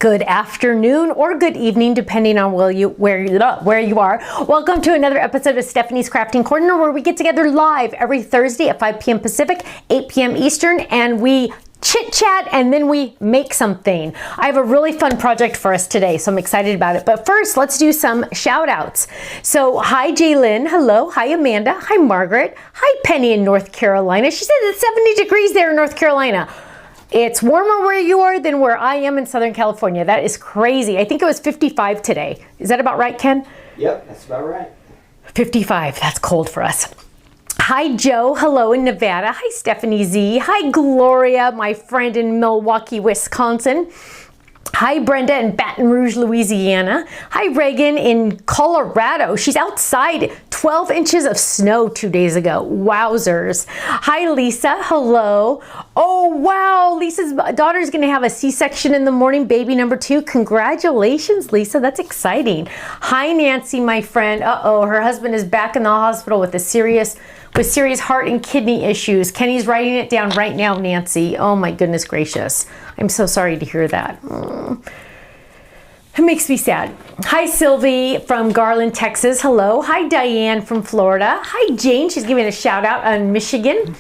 Good afternoon or good evening, depending on where you are. Welcome to another episode of Stephanie's Crafting Corner, where we get together live every Thursday at 5 p.m. Pacific, 8 p.m. Eastern, and we chit chat and then we make something. I have a really fun project for us today, so I'm excited about it. But first, let's do some shout outs. So hi Jaylyn, hello. Hi Amanda, hi Margaret, hi Penny in North Carolina. She said it's 70 degrees there in North Carolina. It's warmer where you are than where I am in Southern California. That is crazy. I think it was 55 today. Is that about right, Ken? Yep, that's about right. 55, that's cold for us. Hi Joe, hello in Nevada. Hi Stephanie Z. Hi Gloria, my friend in Milwaukee, Wisconsin. Hi Brenda in Baton Rouge, Louisiana. Hi Reagan in Colorado. She's outside, 12 inches of snow 2 days ago. Wowzers. Hi Lisa, hello. Oh wow, Lisa's daughter's gonna have a C-section in the morning, baby number 2. Congratulations, Lisa, that's exciting. Hi Nancy, my friend. Uh-oh, her husband is back in the hospital with serious heart and kidney issues. Kenny's writing it down right now, Nancy. Oh my goodness gracious. I'm so sorry to hear that. It makes me sad. Hi Sylvie from Garland, Texas. Hello. Hi Diane from Florida. Hi Jane. She's giving a shout out on Michigan.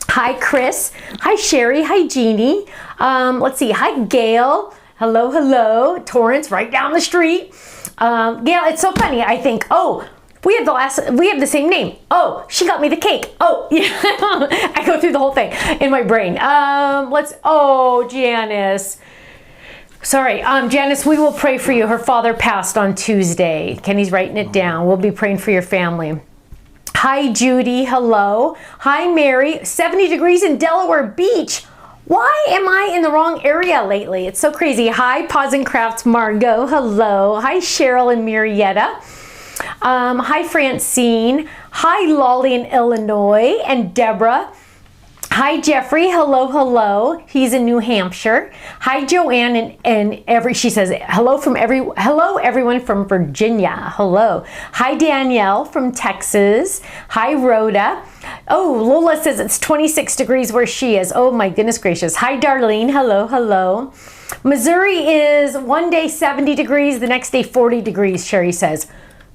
Hi Chris. Hi Sherry. Hi Jeannie. Let's see. Hi Gail. Hello, hello. Torrance right down the street. Gail, it's so funny. I think, we have the same name. Oh, she got me the cake. Oh, yeah. I go through the whole thing in my brain. Janice. Sorry, Janice, we will pray for you. Her father passed on Tuesday. Kenny's writing it down. We'll be praying for your family. Hi, Judy. Hello. Hi, Mary. 70 degrees in Delaware Beach. Why am I in the wrong area lately? It's so crazy. Hi, Paws and Crafts, Margot. Hello. Hi, Cheryl and Marietta. Hi Francine, hi Lolly in Illinois, and Deborah. Hi Jeffrey, hello, he's in New Hampshire. Hi Joanne she says hello everyone from Virginia. Hello. Hi Danielle from Texas. Hi Rhoda. Oh, Lola says it's 26 degrees where she is. Oh my goodness gracious. Hi Darlene, hello. Missouri is one day 70 degrees, the next day 40 degrees, Sherry says.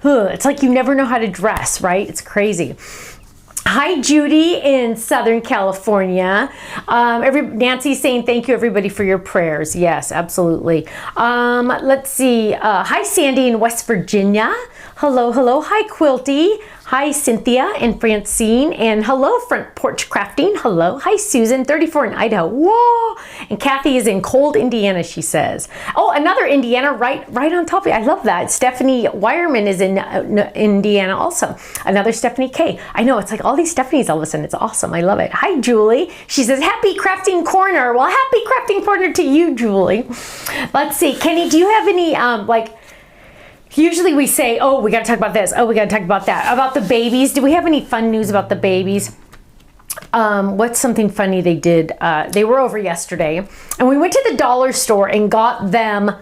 It's like you never know how to dress, right? It's crazy. Hi, Judy in Southern California. Nancy's saying thank you, everybody, for your prayers. Yes, absolutely. Let's see. Hi, Sandy in West Virginia. Hello. Hi, Quilty. Hi, Cynthia and Francine. And hello, Front Porch Crafting. Hello. Hi, Susan, 34 in Idaho. Whoa. And Kathy is in cold Indiana, she says. Oh, another Indiana right on top of it. I love that. Stephanie Wireman is in Indiana also. Another Stephanie K. I know, it's like all these Stephanies all of a sudden. It's awesome. I love it. Hi, Julie. She says, happy crafting corner. Well, happy crafting corner to you, Julie. Let's see. Kenny, do you have any, usually we say, oh, we got to talk about this. Oh, we got to talk about that. About the babies. Do we have any fun news about the babies? What's something funny they did? They were over yesterday, and we went to the dollar store and got them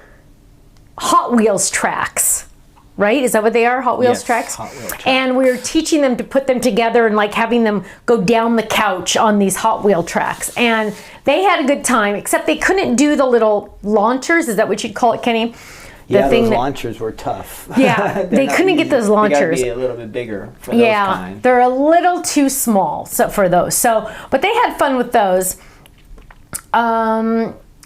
Hot Wheels tracks. Right? Is that what they are? Hot Wheels tracks? Hot Wheel tracks. And we were teaching them to put them together and like having them go down the couch on these Hot Wheel tracks. And they had a good time, except they couldn't do the little launchers. Is that what you'd call it, Kenny? Those launchers were tough. Yeah, they couldn't get those launchers. They gotta be a little bit bigger for those kind. They're a little too small for those. But they had fun with those.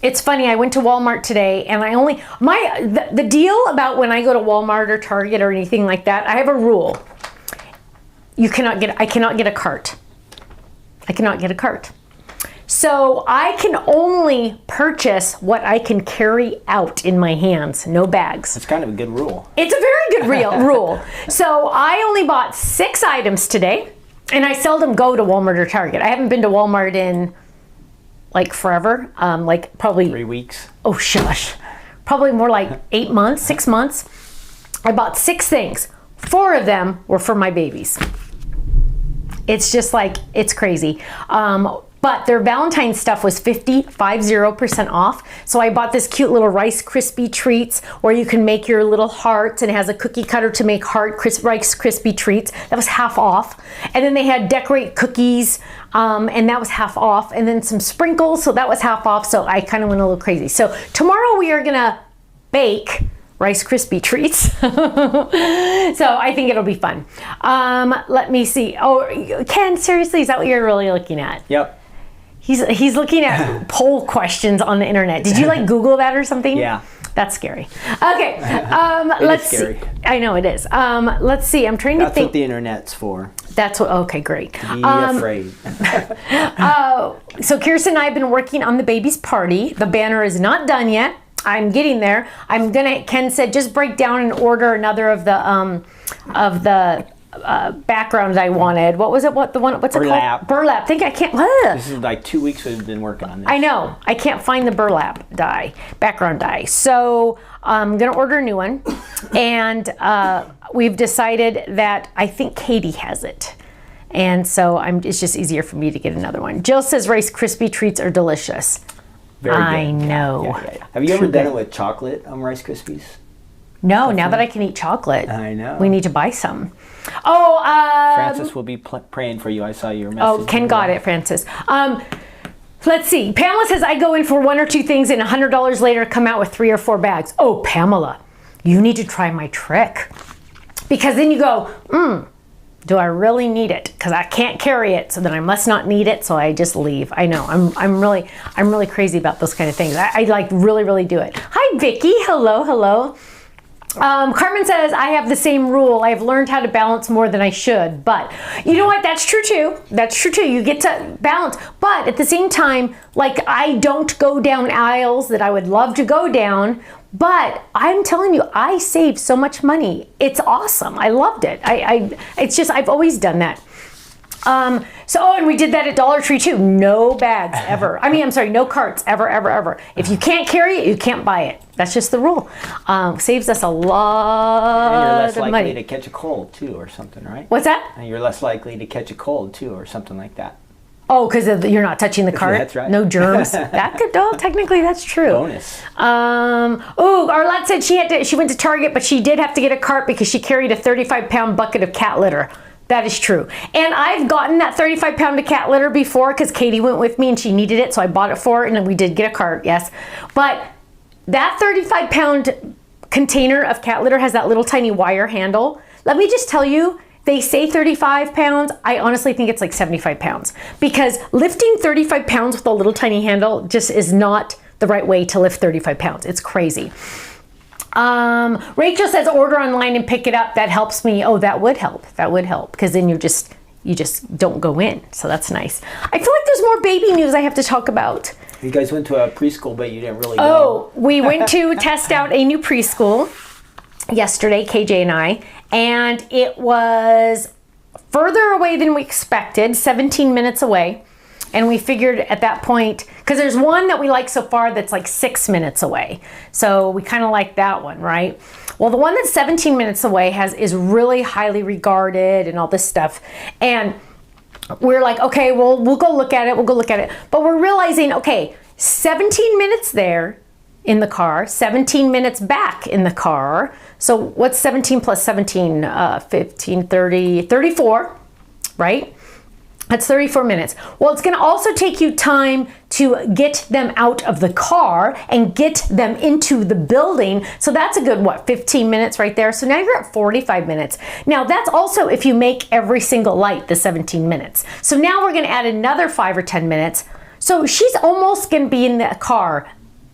It's funny, I went to Walmart today and the deal about when I go to Walmart or Target or anything like that, I have a rule. I cannot get a cart. I cannot get a cart. So I can only purchase what I can carry out in my hands, no bags. It's kind of a good rule. It's a very good rule. So I only bought 6 items today, and I seldom go to Walmart or Target. I haven't been to Walmart in like forever, like probably 3 weeks. Oh shush, probably more like 8 months, 6 months. I bought 6 things. 4 of them were for my babies. It's just like, it's crazy. But but their Valentine's stuff was 50% off. So I bought this cute little Rice Krispie treats where you can make your little hearts, and it has a cookie cutter to make Rice Krispie treats. That was half off. And then they had decorate cookies, and that was half off. And then some sprinkles, so that was half off. So I kind of went a little crazy. So tomorrow we are gonna bake Rice Krispie treats. So I think it'll be fun. Let me see. Oh, Ken, seriously, is that what you're really looking at? Yep. He's looking at poll questions on the internet. Did you like Google that or something? Yeah. That's scary. Okay. Let's scary. see. I know it is. Let's see. I'm trying to think. That's what the internet's for. That's what. Okay, great. Be afraid. So Kirsten and I have been working on the baby's party. The banner is not done yet. I'm getting there. Ken said just break down and order another of the backgrounds I wanted. What was it? What's it called? Burlap. I think I can't. This is like 2 weeks we've been working on this. I know. I can't find the burlap background dye. So I'm gonna order a new one, and we've decided that I think Katie has it. And so it's just easier for me to get another one. Jill says Rice Krispie treats are delicious. Very good. I know. Yeah. Have you ever done it with chocolate Rice Krispies? No, now that I can eat chocolate. I know. We need to buy some. Oh, Francis will be praying for you. I saw your message. Oh, Ken got it, Francis. Let's see. Pamela says, I go in for 1 or 2 things and $100 later come out with 3 or 4 bags. Oh, Pamela, you need to try my trick. Because then you go, do I really need it? Because I can't carry it, so then I must not need it, so I just leave. I know, I'm really crazy about those kind of things. I like really do it. Hi, Vicky. Hello. Carmen says, I have the same rule. I've learned how to balance more than I should. But you know what? That's true too. You get to balance. But at the same time, like, I don't go down aisles that I would love to go down. But I'm telling you, I saved so much money. It's awesome. I loved it. It's just, I've always done that. And we did that at Dollar Tree too. No bags ever. I'm sorry, no carts ever. If you can't carry it, you can't buy it. That's just the rule. Saves us a lot of money. You're less likely to catch a cold too, or something, right? What's that? And you're less likely to catch a cold too, or something like that. Oh, because you're not touching the cart? That's right. No germs. Technically that's true. Bonus. Arlette said she went to Target, but she did have to get a cart because she carried a 35-pound bucket of cat litter. That is true. And I've gotten that 35-pound of cat litter before because Katie went with me and she needed it, so I bought it for her, and then we did get a cart, yes. But that 35-pound container of cat litter has that little tiny wire handle. Let me just tell you, they say 35 pounds. I honestly think it's like 75 pounds because lifting 35 pounds with a little tiny handle just is not the right way to lift 35 pounds. It's crazy. Rachel says order online and pick it up. That helps me. Oh, that would help. Because then you just don't go in. So that's nice. I feel like there's more baby news I have to talk about. You guys went to a preschool, but you didn't really go. Oh, we went to test out a new preschool yesterday, KJ and I, and it was further away than we expected, 17 minutes away. And we figured at that point, because there's one that we like so far that's like 6 minutes away. So we kind of like that one, right? Well, the one that's 17 minutes away is really highly regarded and all this stuff. And we're like, okay, well, we'll go look at it. But we're realizing, okay, 17 minutes there in the car, 17 minutes back in the car. So what's 17 plus 17? 15, 30, 34, right? That's 34 minutes. Well, it's gonna also take you time to get them out of the car and get them into the building. So that's a good, 15 minutes right there. So now you're at 45 minutes. Now that's also if you make every single light the 17 minutes. So now we're gonna add another 5 or 10 minutes. So she's almost gonna be in the car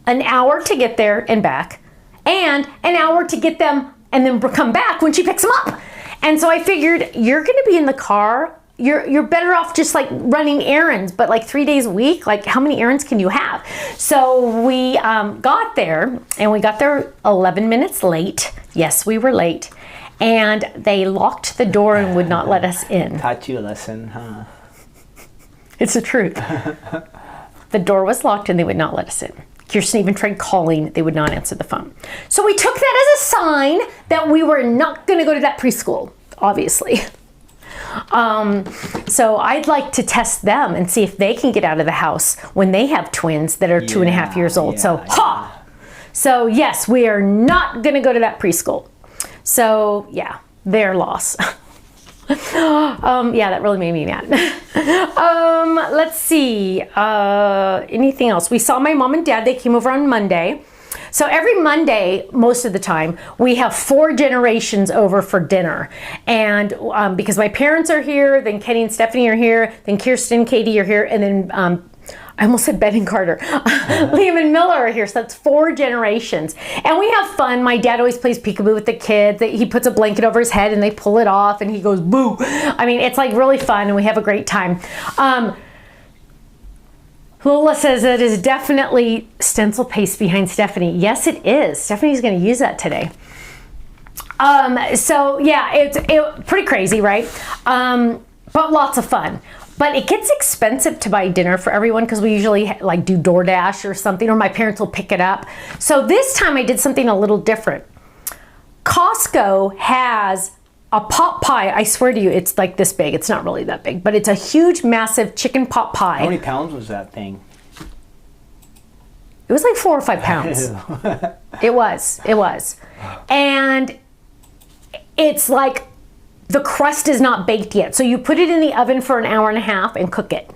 an hour to get there and back, and an hour to get them and then come back when she picks them up. And so I figured you're gonna be in the car, you're better off just like running errands, but like 3 days a week, like how many errands can you have? So we got there, and we got there 11 minutes late. Yes, we were late. And they locked the door and would not let us in. Taught you a lesson, huh? It's the truth. The door was locked and they would not let us in. Kirsten even tried calling, they would not answer the phone. So we took that as a sign that we were not gonna go to that preschool, obviously. So I'd like to test them and see if they can get out of the house when they have twins that are 2.5 years old. So yes, we are not going to go to that preschool. So yeah, their loss. Yeah, that really made me mad. Let's see. Anything else? We saw my mom and dad. They came over on Monday. So every Monday, most of the time, we have 4 generations over for dinner. And because my parents are here, then Kenny and Stephanie are here, then Kirsten and Katie are here, and then I almost said Ben and Carter. Liam and Miller are here, so that's 4 generations. And we have fun. My dad always plays peekaboo with the kids. He puts a blanket over his head and they pull it off and he goes, boo. I mean, it's like really fun and we have a great time. Lola says it is definitely stencil paste behind Stephanie. Yes, it is. Stephanie's going to use that today. So yeah, it's pretty crazy, right? But lots of fun. But it gets expensive to buy dinner for everyone because we usually like do DoorDash or something, or my parents will pick it up. So this time I did something a little different. Costco has a pot pie. I swear to you, it's like this big. It's not really that big, but it's a huge, massive chicken pot pie. How many pounds was that thing? It was like 4 or 5 pounds. It was. And it's like, the crust is not baked yet. So you put it in the oven for an hour and a half and cook it.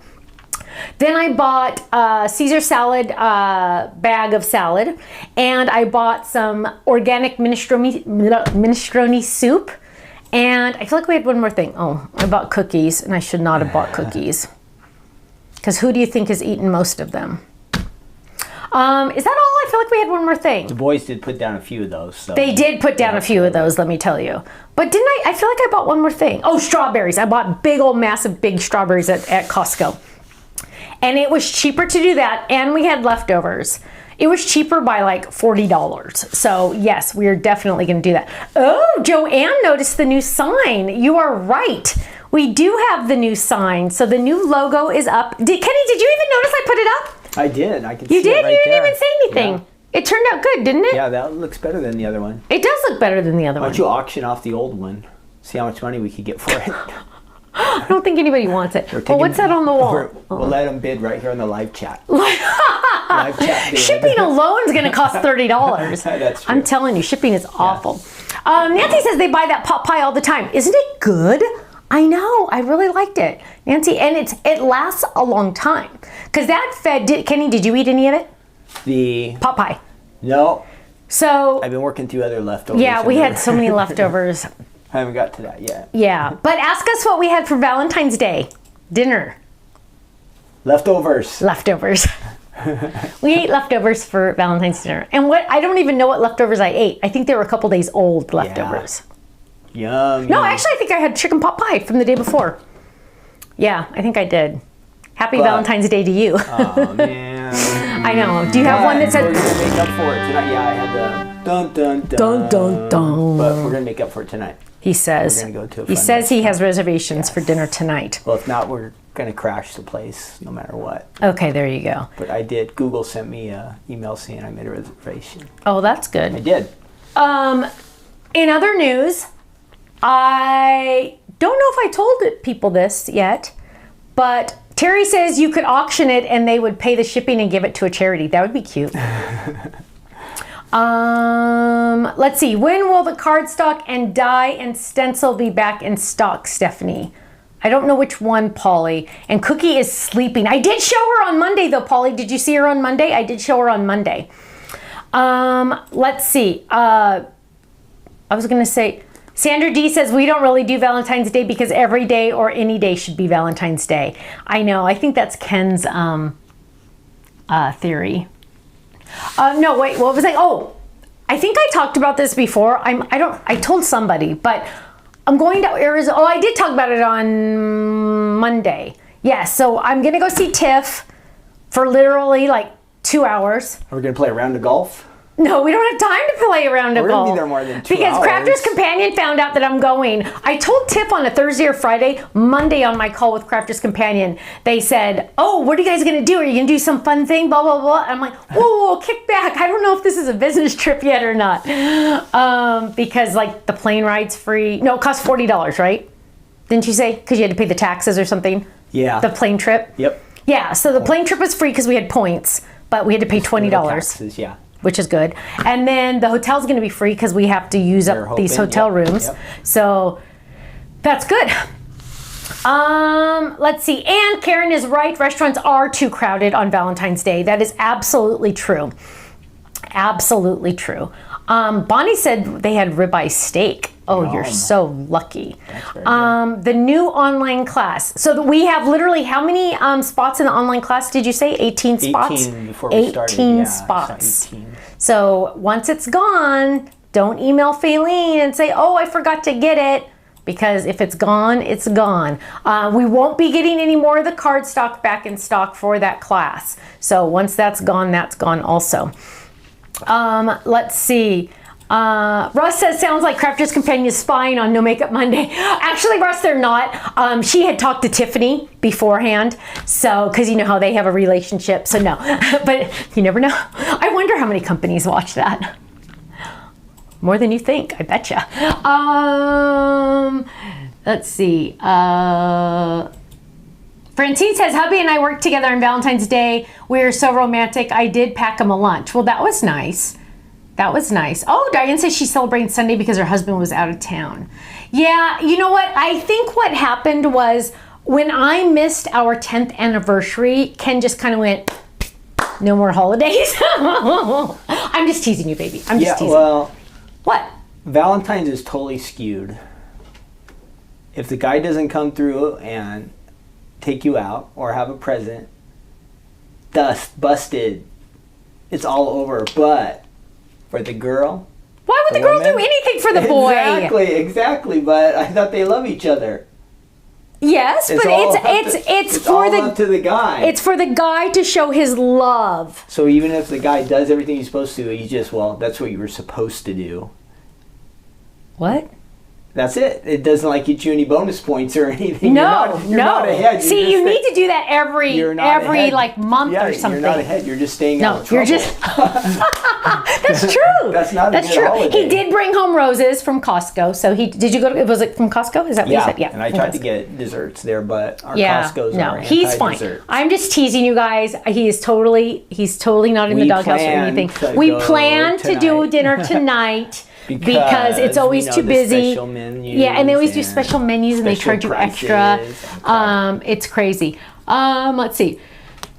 Then I bought a Caesar salad bag of salad, and I bought some organic minestrone soup. And I feel like we had one more thing. Oh, I bought cookies, and I should not have bought cookies. Because who do you think has eaten most of them? Is that all? I feel like we had one more thing. The boys did put down a few of those. So. They did put down a few of those, let me tell you. But didn't I feel like I bought one more thing. Oh, strawberries. I bought big old massive big strawberries at Costco. And it was cheaper to do that, and we had leftovers. It was cheaper by like $40. So yes, we are definitely going to do that. Oh, Joanne noticed the new sign. You are right. We do have the new sign. So the new logo is up. Kenny, did you even notice I put it up? I did. I could see it right there. You did? You didn't even say anything. Yeah. It turned out good, didn't it? Yeah, that looks better than the other one. It does look better than the other one. Why don't you auction off the old one? See how much money we could get for it. I don't think anybody wants it. Well, what's that on the wall? We'll let them bid right here on the live chat. Live chat bid. Shipping alone is going to cost $30. That's true. I'm telling you, shipping is awful. Nancy says they buy that pot pie all the time. Isn't it good? I know. I really liked it, Nancy, and it lasts a long time because that fed. Kenny, did you eat any of it? The pot pie. No. So I've been working through other leftovers. Yeah, we had so many leftovers. I haven't got to that yet. Yeah, but ask us what we had for Valentine's Day dinner. Leftovers. We ate leftovers for Valentine's dinner, and I don't even know what leftovers I ate. I think they were a couple days old leftovers. Yeah. Yum. No, actually, I think I had chicken pot pie from the day before. Yeah, I think I did. Happy Valentine's Day to you. Oh, man. I know. Do you have one that said... We're going to make up for it tonight. Yeah, I had the dun, dun, dun. Dun, dun, dun. But we're going to make up for it tonight. He says. We're going to go to a He fun says he restaurant. has reservations for dinner tonight. Well, if not, we're going to crash the place no matter what. Okay, there you go. But I did. Google sent me an email saying I made a reservation. Oh, that's good. I did. In other news... I don't know if I told people this yet, but Terry says you could auction it and they would pay the shipping and give it to a charity. That would be cute. Let's see. When will the cardstock and die and stencil be back in stock, Stephanie? I don't know which one, Polly. And Cookie is sleeping. I did show her on Monday, though, Polly. Did you see her on Monday? I did show her on Monday. Let's see. I was going to say... Sandra D says, we don't really do Valentine's Day because every day or any day should be Valentine's Day. I know. I think that's Ken's theory. No, wait. What was I? Oh, I think I talked about this before. I told somebody, but I'm going to Arizona. Oh, I did talk about it on Monday. Yes. So I'm going to go see Tiff for literally like 2 hours. Are we going to play a round of golf? No, we don't have time to play a round of golf. We're going to be there more than 2 because hours. Crafter's Companion found out that I'm going. I told Tiff on a Thursday or Friday, Monday on my call with Crafter's Companion, they said, oh, what are you guys going to do? Are you going to do some fun thing? Blah, blah, blah. I'm like, whoa, kick back. I don't know if this is a business trip yet or not. Because like the plane ride's free. No, it costs $40, right? Didn't you say? Because you had to pay the taxes or something? Yeah. The plane trip? Yep. Yeah, so the plane trip was free because we had points, but we had to pay $20. Taxes, yeah. Which is good. And then the hotel's going to be free because we have to use up these hotel rooms. Yep. So that's good. Let's see. And Karen is right. Restaurants are too crowded on Valentine's Day. That is absolutely true. Absolutely true. Bonnie said they had ribeye steak. Oh, you're so lucky. The new online class. So we have literally how many spots in the online class did you say? 18 spots? 18 before we started. 18 Yeah, spots. 18. So once it's gone, don't email Faylene and say, oh, I forgot to get it. Because if it's gone, it's gone. We won't be getting any more of the card stock back in stock for that class. So once that's gone also. Let's see. Russ says, sounds like Crafter's Companion is spying on No Makeup Monday. Actually, Russ, they're not. She had talked to Tiffany beforehand. So, because you know how they have a relationship. So no, but you never know. I wonder how many companies watch that. More than you think, I betcha. Let's see. Francine says, hubby and I worked together on Valentine's Day. We were so romantic. I did pack him a lunch. Well, that was nice. That was nice. Oh, Diane says she's celebrating Sunday because her husband was out of town. Yeah, you know what? I think what happened was when I missed our 10th anniversary, Ken just kind of went, no more holidays. I'm just teasing you, baby. I'm just teasing. Well, what? Valentine's is totally skewed. If the guy doesn't come through and take you out or have a present, busted. It's all over. But for the girl, why would the girl do anything for the boy? Exactly. But I thought they love each other. Yes, but it's for up to the guy. It's for the guy to show his love. So even if the guy does everything he's supposed to, he just that's what you were supposed to do. What? That's it. It doesn't get you any bonus points or anything. No, you're not ahead. See, you need to do that every month or something. You're not ahead. You're just staying out of trouble. You're just. That's true. That's not a good holiday. He did bring home roses from Costco. So did you go to? Was it from Costco? Is that what you said? Yeah. And I tried to get desserts there, but our Costco's are he's fine. I'm just teasing you guys. He's totally not in the doghouse or anything. We plan to do dinner tonight. Because it's always too busy. Yeah, and they always do special menus and they charge you extra. It's crazy. Let's see.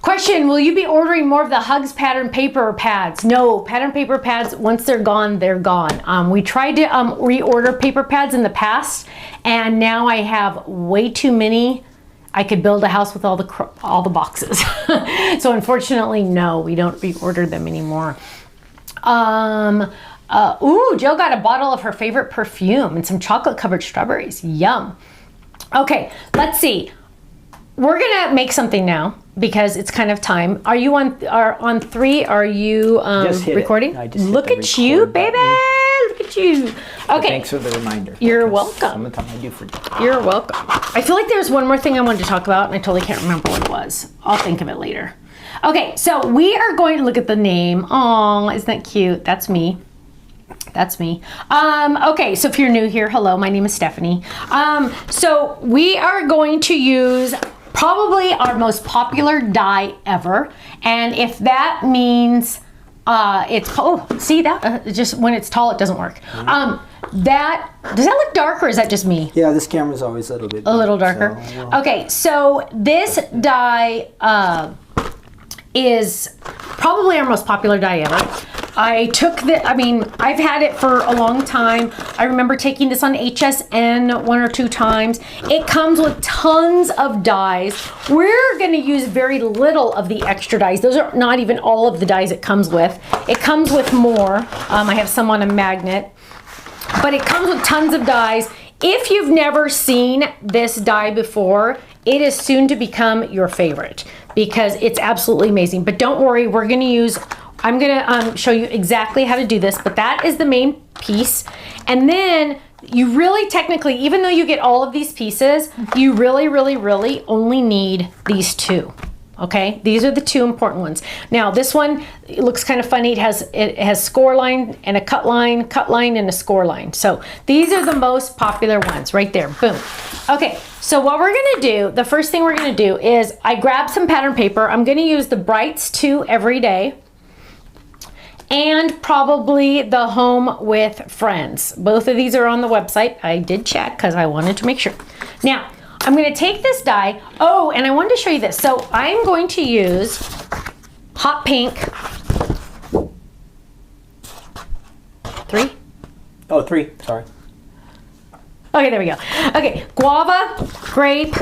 Question, will you be ordering more of the Hugs pattern paper pads? No, pattern paper pads, once they're gone, they're gone. We tried to reorder paper pads in the past, and now I have way too many. I could build a house with all the boxes. So unfortunately, no, we don't reorder them anymore. Jill got a bottle of her favorite perfume and some chocolate-covered strawberries. Yum. Okay, let's see. We're gonna make something now because it's kind of time. Are you on 3? Are you recording? Look at you, baby. Look at you. Okay. Thanks for the reminder. You're welcome. Some of the time I do forget. You're welcome. I feel like there's one more thing I wanted to talk about and I totally can't remember what it was. I'll think of it later. Okay, so we are going to look at the name. Aw, isn't that cute? That's me. That's me. Okay, so if you're new here, hello, my name is Stephanie. So we are going to use probably our most popular die ever. And if that means see that? Just when it's tall, it doesn't work. Does that look dark or is that just me? Yeah, this camera's always a little bit dark, a little darker. So, okay, so this die is probably our most popular die ever. I've had it for a long time. I remember taking this on HSN 1 or 2 times. It comes with tons of dies. We're going to use very little of the extra dies. Those are not even all of the dies it comes with. It comes with more. I have some on a magnet. But it comes with tons of dies. If you've never seen this die before, it is soon to become your favorite because it's absolutely amazing. But don't worry, I'm gonna show you exactly how to do this, but that is the main piece. And then you really technically, even though you get all of these pieces, you really, really, really only need these 2. Okay, these are the two important ones. Now this one, it looks kind of funny. It has score line and a cut line, and a score line. So these are the most popular ones right there. Boom. Okay, so what we're gonna do, the first thing we're gonna do is I grabbed some pattern paper. I'm gonna use the Brights 2 Everyday and probably the Home with Friends. Both of these are on the website. I did check because I wanted to make sure. Now, I'm going to take this die. Oh, and I wanted to show you this. So I'm going to use hot pink. 3? Oh, 3. Sorry. Okay, there we go. Okay, guava, grape,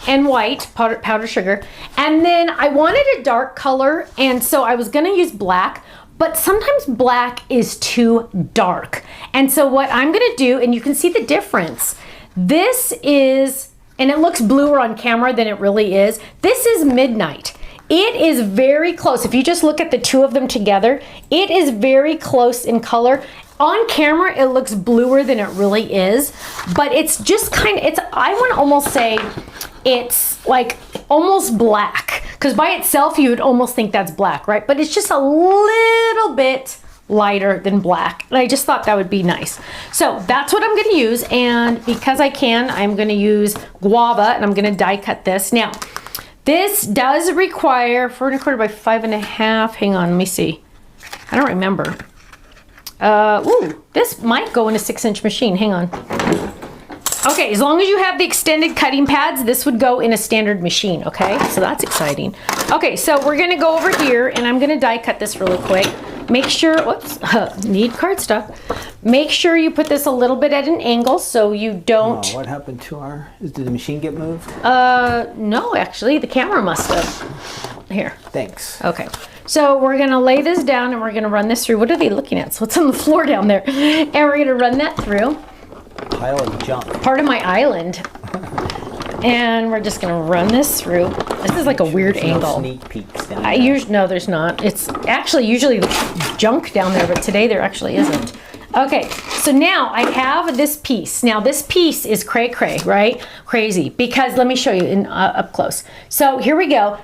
and white, powdered sugar. And then I wanted a dark color, and so I was going to use black. But sometimes black is too dark. And so what I'm going to do, and you can see the difference. This is, and it looks bluer on camera than it really is. This is Midnight. It is very close. If you just look at the two of them together, it is very close in color. On camera, it looks bluer than it really is, but it's just kind of, I want to almost say it's like almost black, because by itself, you would almost think that's black, right? But it's just a little bit lighter than black, and I just thought that would be nice. So that's what I'm going to use, and because I can, I'm going to use guava, and I'm going to die cut this. Now, this does require 4 1/4 by 5 1/2. Hang on, let me see. I don't remember. Ooh, this might go in a 6-inch machine. Hang on. Okay, as long as you have the extended cutting pads, this would go in a standard machine, okay? So that's exciting. Okay, so we're gonna go over here, and I'm gonna die cut this really quick. Make sure, whoops, need cardstock. Make sure you put this a little bit at an angle so you don't... Oh, what happened to our, did the machine get moved? No, actually, the camera must have. Here. Thanks. Okay, so we're gonna lay this down and we're gonna run this through. What are they looking at? So it's on the floor down there. And we're gonna run that through. Pile of junk. Part of my island. And we're just gonna run this through. This is like a weird angle. No sneak peeks down there. No, there's not. It's actually usually junk down there, but today there actually isn't. Okay, so now I have this piece. Now this piece is cray cray, right? Crazy, because let me show you in up close. So here we go.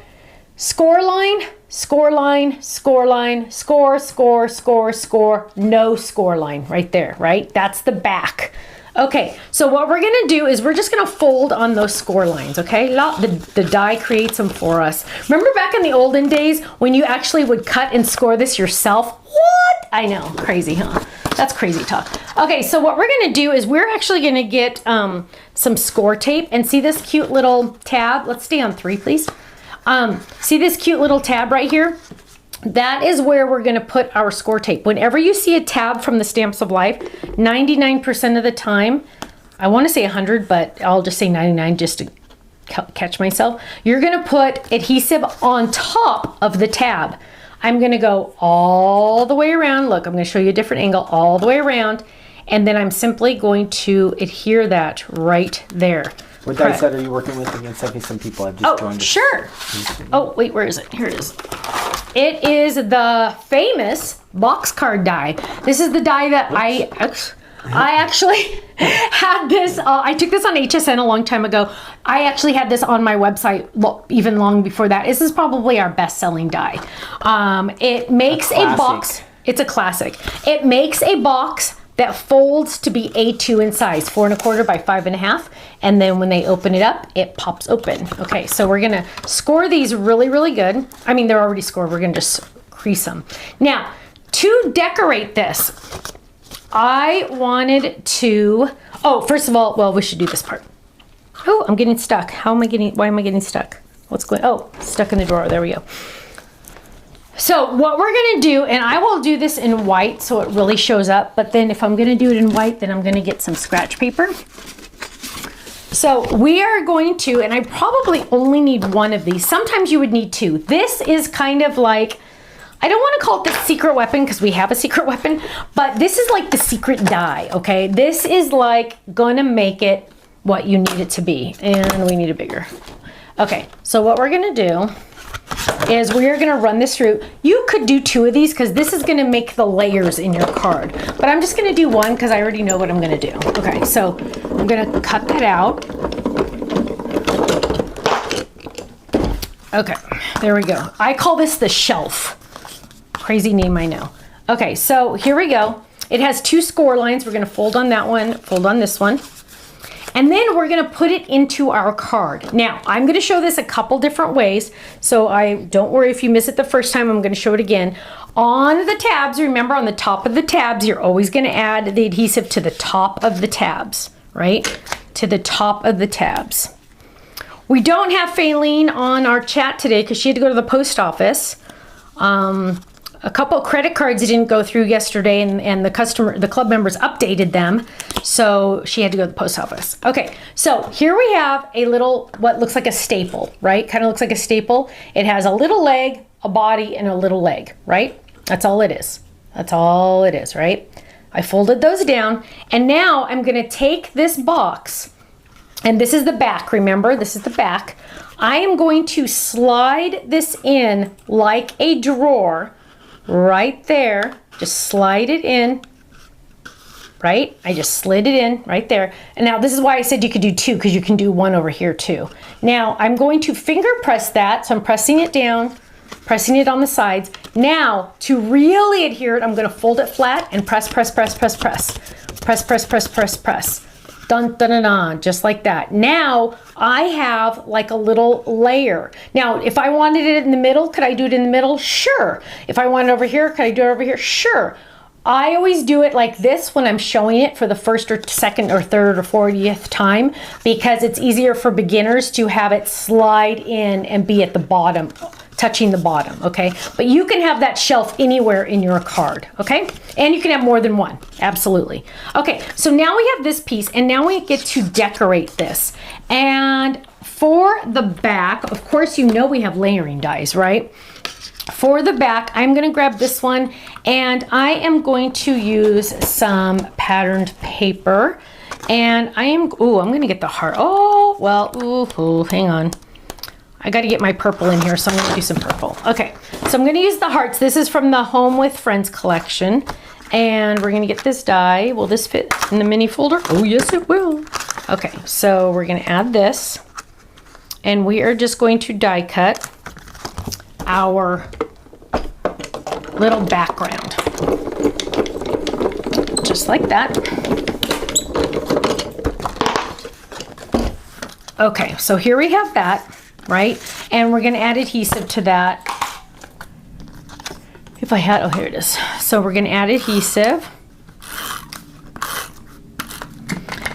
Score line, score line, score line, score, score, score, score, no score line right there, right? That's the back. Okay, so what we're gonna do is we're just gonna fold on those score lines, okay? The die creates them for us. Remember back in the olden days when you actually would cut and score this yourself? What? I know, crazy, huh? That's crazy talk. Okay, so what we're gonna do is we're actually gonna get some score tape, and see this cute little tab? Let's stay on 3, please. See this cute little tab right here? That is where we're gonna put our score tape. Whenever you see a tab from the Stamps of Life, 99% of the time, I wanna say 100, but I'll just say 99 just to catch myself. You're gonna put adhesive on top of the tab. I'm gonna go all the way around. Look, I'm gonna show you a different angle all the way around, and then I'm simply going to adhere that right there. What die set are you working with against? I think some people have just joined. Oh, sure. Oh, wait, where is it? Here it is. It is the famous box card die. This is the die that I actually had this. I took this on HSN a long time ago. I actually had this on my website even long before that. This is probably our best-selling die. It makes a box. It's a classic. It makes a box that folds to be A2 in size, 4 1/4 by 5 1/2. And then when they open it up, it pops open. Okay, so we're gonna score these really, really good. I mean, they're already scored. We're gonna just crease them. Now, to decorate this, I wanted to, first of all, well, we should do this part. Oh, I'm getting stuck. Why am I getting stuck? What's going, stuck in the drawer, there we go. So what we're gonna do, and I will do this in white so it really shows up, but then if I'm gonna do it in white, then I'm gonna get some scratch paper. So we are going to, and I probably only need one of these. Sometimes you would need 2. This is kind of like, I don't want to call it the secret weapon because we have a secret weapon, but this is like the secret die, okay? This is like gonna make it what you need it to be, and we need a bigger. Okay, so what we're gonna do is we're gonna run this through. You could do 2 of these because this is gonna make the layers in your card, but I'm just gonna do 1 because I already know what I'm gonna do. Okay, so I'm gonna cut that out. Okay, there we go. I call this the shelf. Crazy name, I know. Okay, so here we go. It has 2 score lines. We're gonna fold on that one, fold on this one. And then we're gonna put it into our card. Now, I'm gonna show this a couple different ways, so don't worry if you miss it the first time, I'm gonna show it again. On the tabs, remember on the top of the tabs, you're always gonna add the adhesive to the top of the tabs, right? To the top of the tabs. We don't have Faylene on our chat today because she had to go to the post office. A couple credit cards didn't go through yesterday, and the club members updated them, so she had to go to the post office. Okay, so here we have a little, what looks like a staple, right? Kind of looks like a staple. It has a little leg, a body, and a little leg, right? That's all it is. That's all it is, right? I folded those down, and now I'm gonna take this box, and this is the back, remember? This is the back. I am going to slide this in like a drawer right there. Just slide it in, right? I just slid it in right there. And now this is why I said you could do 2, because you can do 1 over here too. Now I'm going to finger press that. So I'm pressing it down, pressing it on the sides. Now to really adhere it, I'm gonna fold it flat and press, press, press, press, press. Press, press, press, press, press. Dun, dun, dun, dun, just like that. Now I have like a little layer. Now, if I wanted it in the middle, could I do it in the middle? Sure. If I want it over here, could I do it over here? Sure. I always do it like this when I'm showing it for the first or second or third or 40th time, because it's easier for beginners to have it slide in and be at the bottom, touching the bottom, okay? But you can have that shelf anywhere in your card, okay? And you can have more than one, absolutely. Okay, so now we have this piece, and now we get to decorate this. And for the back, of course, you know we have layering dies, right? For the back, I'm gonna grab this one, and I am going to use some patterned paper. And I'm gonna get the heart. Oh, well, ooh, hang on. I got to get my purple in here, so I'm going to do some purple. Okay, so I'm going to use the hearts. This is from the Home with Friends collection. And we're going to get this die. Will this fit in the mini folder? Oh, yes, it will. Okay, so we're going to add this. And we are just going to die cut our little background. Just like that. Okay, so here we have that. Right? And we're going to add adhesive to that. If I had, oh, here it is. So we're going to add adhesive.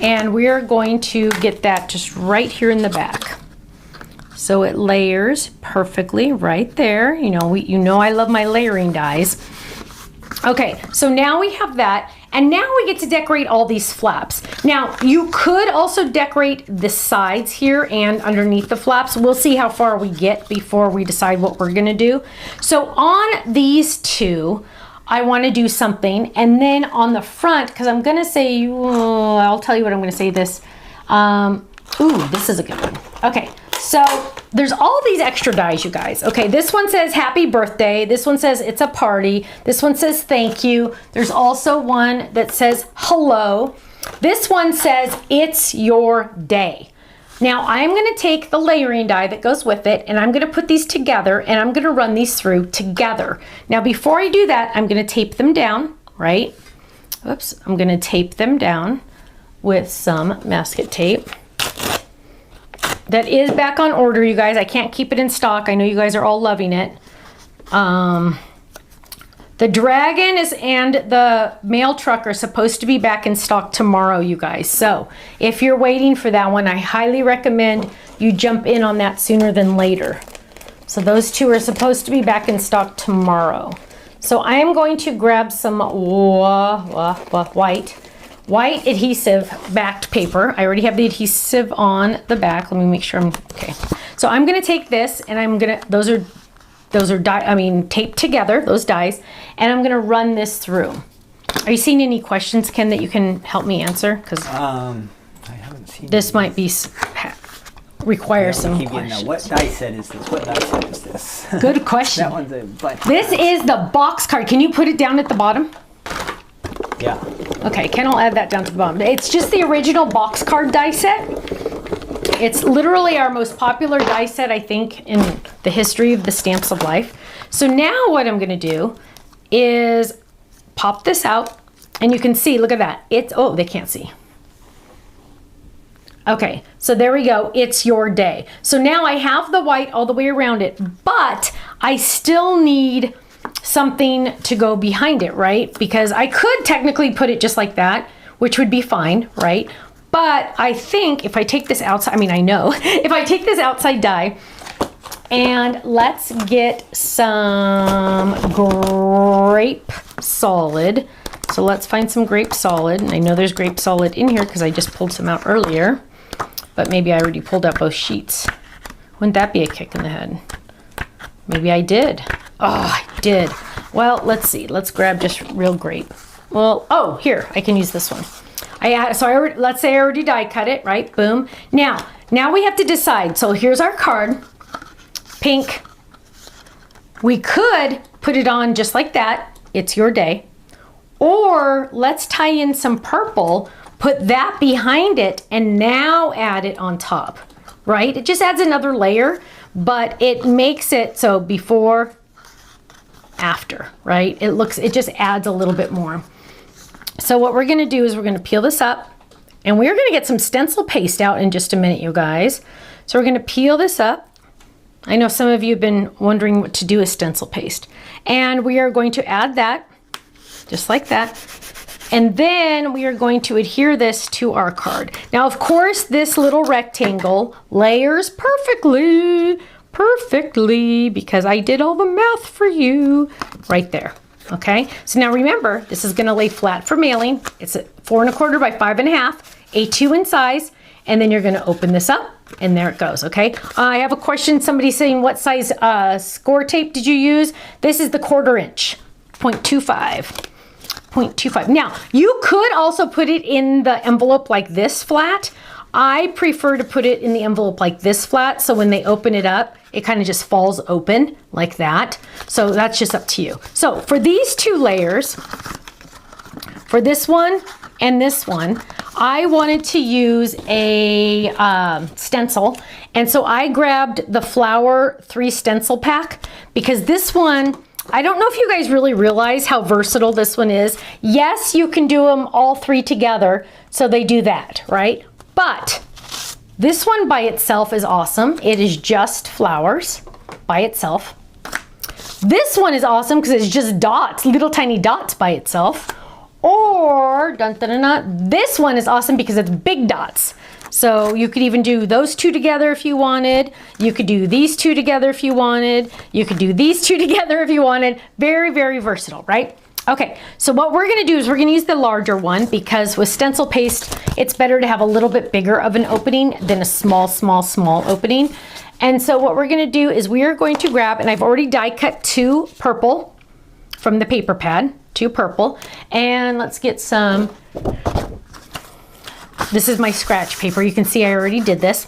And we are going to get that just right here in the back. So it layers perfectly right there. You know I love my layering dies. Okay, so now we have that. And now we get to decorate all these flaps. Now, you could also decorate the sides here and underneath the flaps. We'll see how far we get before we decide what we're gonna do. So on these two, I wanna do something. And then on the front, because I'm gonna say, I'll tell you what I'm gonna say this. This is a good one. Okay, so there's all these extra dies, you guys. Okay, this one says happy birthday. This one says it's a party. This one says thank you. There's also one that says hello. This one says it's your day. Now I'm gonna take the layering die that goes with it, and I'm gonna put these together, and I'm gonna run these through together. Now before I do that, I'm gonna tape them down, right? Oops, I'm gonna tape them down with some masking tape. That is back on order, you guys. I can't keep it in stock. I know you guys are all loving it. The dragon and the mail truck are supposed to be back in stock tomorrow, you guys. So if you're waiting for that one, I highly recommend you jump in on that sooner than later. So those two are supposed to be back in stock tomorrow. So I am going to grab some white adhesive backed paper. I already have the adhesive on the back. Let me make sure I'm okay. So I'm gonna take this, and I'm gonna, those are taped together, those dies, and I'm gonna run this through. Are you seeing any questions, Ken, that you can help me answer? Because I haven't seen this might be require some questions. What die set is this? What die set is this? Good question. That one's a bunch. This is the box card. Can you put it down at the bottom? Yeah. Okay, Ken will add that down to the bottom. It's just the original box card die set. It's literally our most popular die set, I think, in the history of the stamps of life. So now what I'm gonna do is pop this out, and you can see, look at that. It's, oh, they can't see. Okay, so there we go. It's your day. So now I have the white all the way around it, but I still need something to go behind it, right? Because I could technically put it just like that, which would be fine, right? But I think if I take this outside, I mean, I know, if I take this outside die, and let's get some grape solid. So let's find some grape solid. And I know there's grape solid in here because I just pulled some out earlier. But maybe I already pulled out both sheets. Wouldn't that be a kick in the head? Maybe I did. Oh, I did. Well, let's see. Let's grab just real grape. Well, oh, here, I can use this one. Let's say I already die cut it, right? Boom. Now we have to decide. So here's our card. Pink. We could put it on just like that. It's your day. Or let's tie in some purple, put that behind it, and now add it on top, right? It just adds another layer, but it makes it so before, after, right? It just adds a little bit more. So what we're gonna do is we're gonna peel this up, and we're gonna get some stencil paste out in just a minute, you guys. So we're gonna peel this up. I know some of you have been wondering what to do with stencil paste. And we are going to add that, just like that. And then we are going to adhere this to our card. Now, of course, this little rectangle layers perfectly, because I did all the math for you right there. Okay, so now remember, this is gonna lay flat for mailing. It's 4 1/4 by 5 1/2, A2 in size, and then you're gonna open this up, and there it goes, okay? I have a question, somebody saying, what size score tape did you use? This is the 1/4 inch, 0.25. 0.25. Now, you could also put it in the envelope like this flat. I prefer to put it in the envelope like this flat, so when they open it up, it kind of just falls open like that. So that's just up to you. So for these two layers, for this one and this one, I wanted to use a stencil. And so I grabbed the Flower 3 stencil pack, because this one, I don't know if you guys really realize how versatile this one is. Yes, you can do them all 3 together, so they do that, right? But this one by itself is awesome. It is just flowers by itself. This one is awesome because it's just dots, little tiny dots by itself. Or, dun, dun, dun, dun, this one is awesome because it's big dots. So you could even do those 2 together if you wanted. You could do these 2 together if you wanted. You could do these 2 together if you wanted. Very, very versatile, right? Okay, so what we're gonna do is we're gonna use the larger one, because with stencil paste, it's better to have a little bit bigger of an opening than a small, small, small opening. And so what we're gonna do is we are going to grab, and I've already die cut 2 purple from the paper pad, 2 purple, and let's get some. This is my scratch paper. You can see I already did this.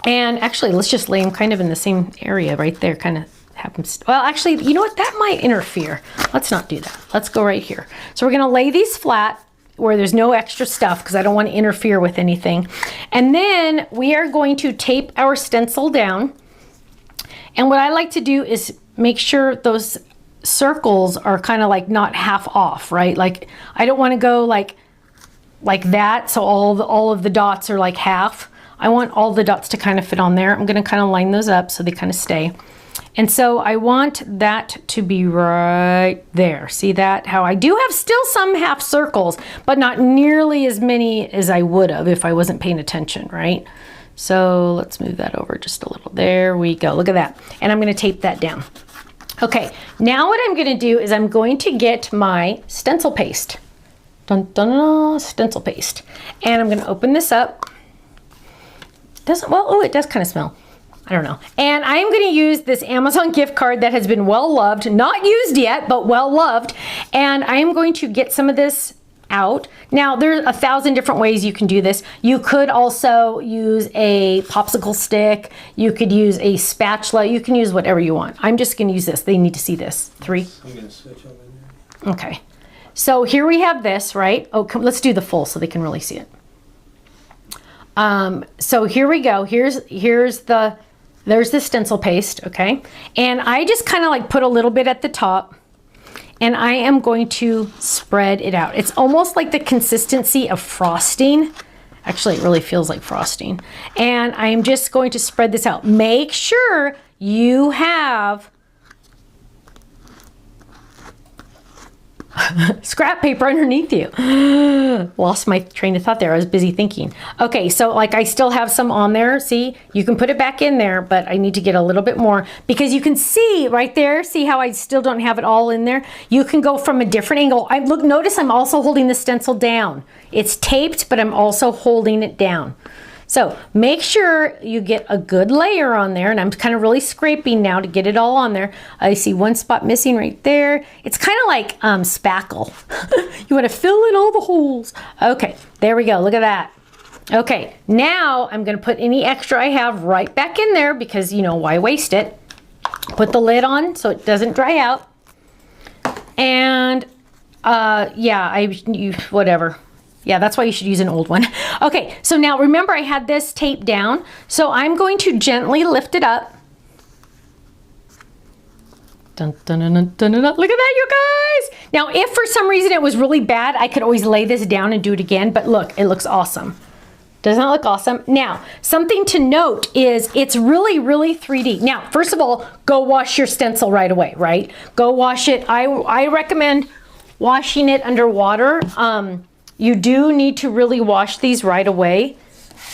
And actually, let's just lay them kind of in the same area right there, kind of happens. Well, actually, you know what? That might interfere. Let's not do that. Let's go right here. So we're gonna lay these flat where there's no extra stuff, because I don't want to interfere with anything. And then we are going to tape our stencil down. And what I like to do is make sure those circles are kind of like not half off, right? Like I don't want to go like that, so all of the dots are like half. I want all the dots to kind of fit on there. I'm going to kind of line those up so they kind of stay. And so I want that to be right there. See that? How I do have still some half circles, but not nearly as many as I would have if I wasn't paying attention, right? So let's move that over just a little. There we go. Look at that. And I'm going to tape that down. Okay, now what I'm going to do is I'm going to get my stencil paste. Dun, dun, dun, stencil paste. And I'm going to open this up. Doesn't, well, oh, it does kind of smell. I don't know. And I am going to use this Amazon gift card that has been well loved, not used yet, but well loved. And I am going to get some of this out. Now, there's 1,000 different ways you can do this. You could also use a popsicle stick. You could use a spatula. You can use whatever you want. I'm just going to use this. They need to see this. 3. I'm going to switch over there. Okay. So here we have this, right? Oh, let's do the full so they can really see it. So here we go. Here's the there's the stencil paste, okay? And I just kind of like put a little bit at the top, and I am going to spread it out. It's almost like the consistency of frosting. Actually, it really feels like frosting. And I'm just going to spread this out. Make sure you have scrap paper underneath you. Lost my train of thought there. I was busy thinking. Okay, so like I still have some on there. See, you can put it back in there, but I need to get a little bit more because you can see right there, see how I still don't have it all in there? You can go from a different angle. Notice I'm also holding the stencil down. It's taped, but I'm also holding it down. So make sure you get a good layer on there, and I'm kind of really scraping now to get it all on there. I see one spot missing right there. It's kind of like spackle. You want to fill in all the holes. Okay, there we go. Look at that. Okay, now I'm going to put any extra I have right back in there because, you know, why waste it? Put the lid on so it doesn't dry out. And yeah, whatever. Yeah, that's why you should use an old one. Okay, so now remember I had this taped down. So I'm going to gently lift it up. Dun, dun, dun, dun, dun, dun, dun. Look at that, you guys. Now, if for some reason it was really bad, I could always lay this down and do it again. But look, it looks awesome. Doesn't it look awesome? Now, something to note is it's really, really 3D. Now, first of all, go wash your stencil right away, right? Go wash it. I recommend washing it under water. You do need to really wash these right away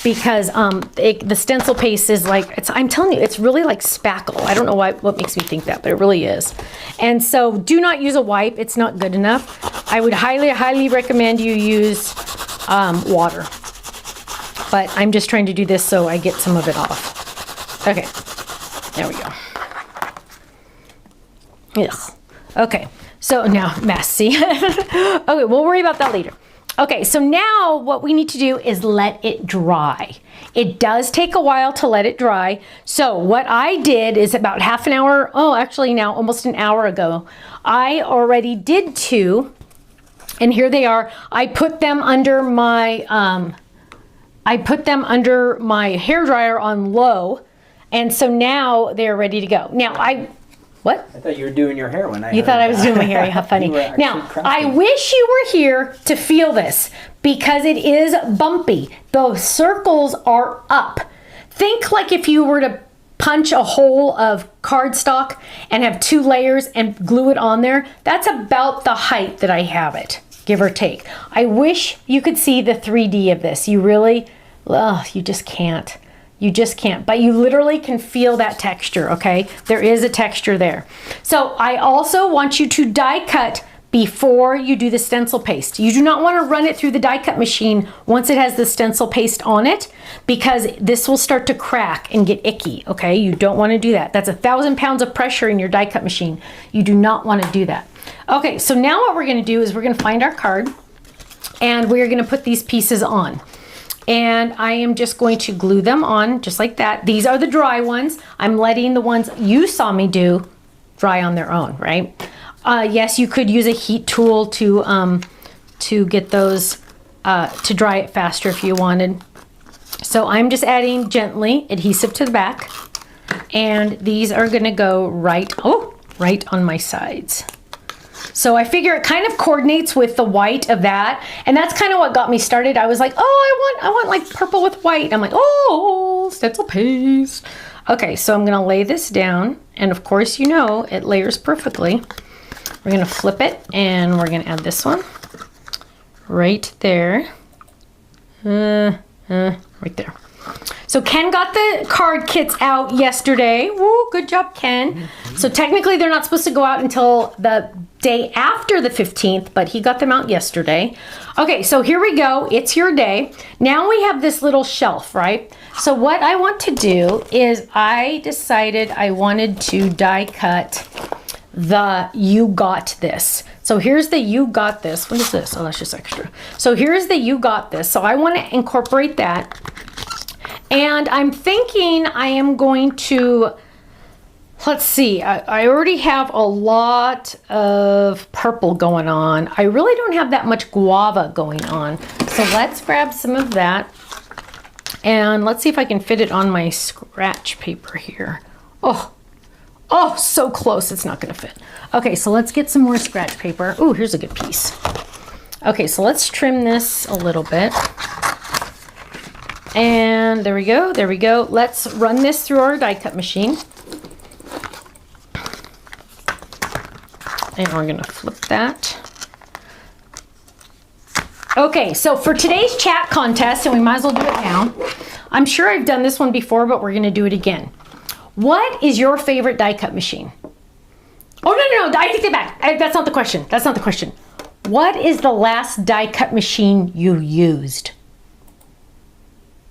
because the stencil paste is like, I'm telling you, it's really like spackle. I don't know what makes me think that, but it really is. And so do not use a wipe. It's not good enough. I would highly, highly recommend you use water. But I'm just trying to do this so I get some of it off. Okay, there we go. Ugh. Okay, so now mess, see? Okay, we'll worry about that later. Okay, so now what we need to do is let it dry. It does take a while to let it dry. So what I did is about half an hour, actually now almost an hour ago, I already did 2, and here they are. I put them under my hair dryer on low, and so now they're ready to go. Now what? I thought you were doing your hair when You thought I was doing my hair. How funny. Now, I wish you were here to feel this because it is bumpy. The circles are up. Think like if you were to punch a hole of cardstock and have 2 layers and glue it on there. That's about the height that I have it, give or take. I wish you could see the 3D of this. You really, you just can't. You just can't, but you literally can feel that texture, okay? There is a texture there. So I also want you to die cut before you do the stencil paste. You do not want to run it through the die cut machine once it has the stencil paste on it because this will start to crack and get icky, okay? You don't want to do that. That's 1,000 pounds of pressure in your die cut machine. You do not want to do that. Okay, so now what we're going to do is we're going to find our card and we're going to put these pieces on. And I am just going to glue them on just like that. These are the dry ones. I'm letting the ones you saw me do dry on their own, right? Yes, you could use a heat tool to get those to dry it faster if you wanted. So I'm just adding gently adhesive to the back, and these are going to go right on my sides. So I figure it kind of coordinates with the white of that. And that's kind of what got me started. I was like, oh, I want like purple with white. I'm like, oh, stencil paste. Okay, so I'm gonna lay this down. And of course, you know, it layers perfectly. We're gonna flip it and we're gonna add this one right there. Right there. So Ken got the card kits out yesterday. Woo, good job, Ken. So technically they're not supposed to go out until the day after the 15th, but he got them out yesterday. Okay, so here we go. It's your day. Now we have this little shelf, right? So what I want to do is I decided I wanted to die cut the You Got This. So here's the You Got This. What is this? Oh, that's just extra. So here's the You Got This. So I want to incorporate that. And I'm thinking I am going to, let's see, I already have a lot of purple going on. I really don't have that much guava going on. So let's grab some of that. And let's see if I can fit it on my scratch paper here. Oh, so close, it's not gonna fit. Okay, so let's get some more scratch paper. Ooh, here's a good piece. Okay, so let's trim this a little bit. And there we go, there we go. Let's run this through our die cut machine. And we're gonna flip that. Okay, so for today's chat contest, and we might as well do it now. I'm sure I've done this one before, but we're gonna do it again. What is your favorite die cut machine? Oh, no, I take it back. That's not the question. That's not the question. What is the last die cut machine you used?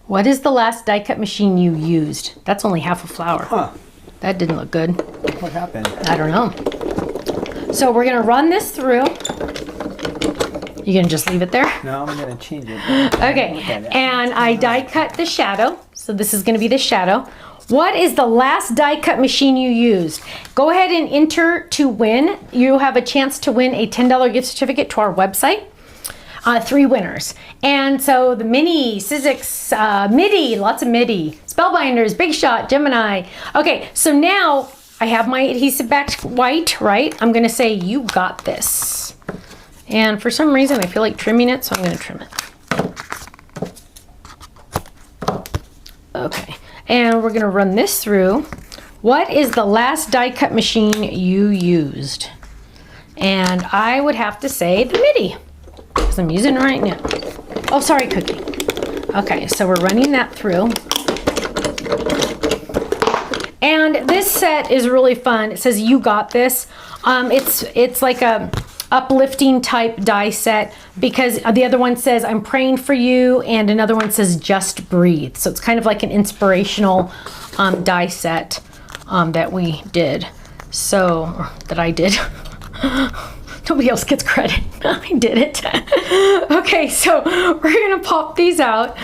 What is the last die cut machine you used? That's only half a flower. Huh. That didn't look good. What happened? I don't know. So we're gonna run this through. You gonna just leave it there? No, I'm gonna change it. Okay, and I die cut the shadow. So this is gonna be the shadow. What is the last die cut machine you used? Go ahead and enter to win. You have a chance to win a $10 gift certificate to our website. 3 winners. And so the mini, Sizzix, MIDI, lots of MIDI, Spellbinders, Big Shot, Gemini. Okay, so now I have my adhesive backed white, right? I'm gonna say, you got this. And for some reason, I feel like trimming it, so I'm gonna trim it. Okay, and we're gonna run this through. What is the last die cut machine you used? And I would have to say the MIDI, because I'm using it right now. Oh, sorry, Cookie. Okay, so we're running that through. And this set is really fun. It says, you got this. It's like a uplifting type die set, because the other one says, I'm praying for you, and another one says, just breathe. So it's kind of like an inspirational die set that we did. So, or that I did. Nobody else gets credit. I did it. Okay, so we're gonna pop these out.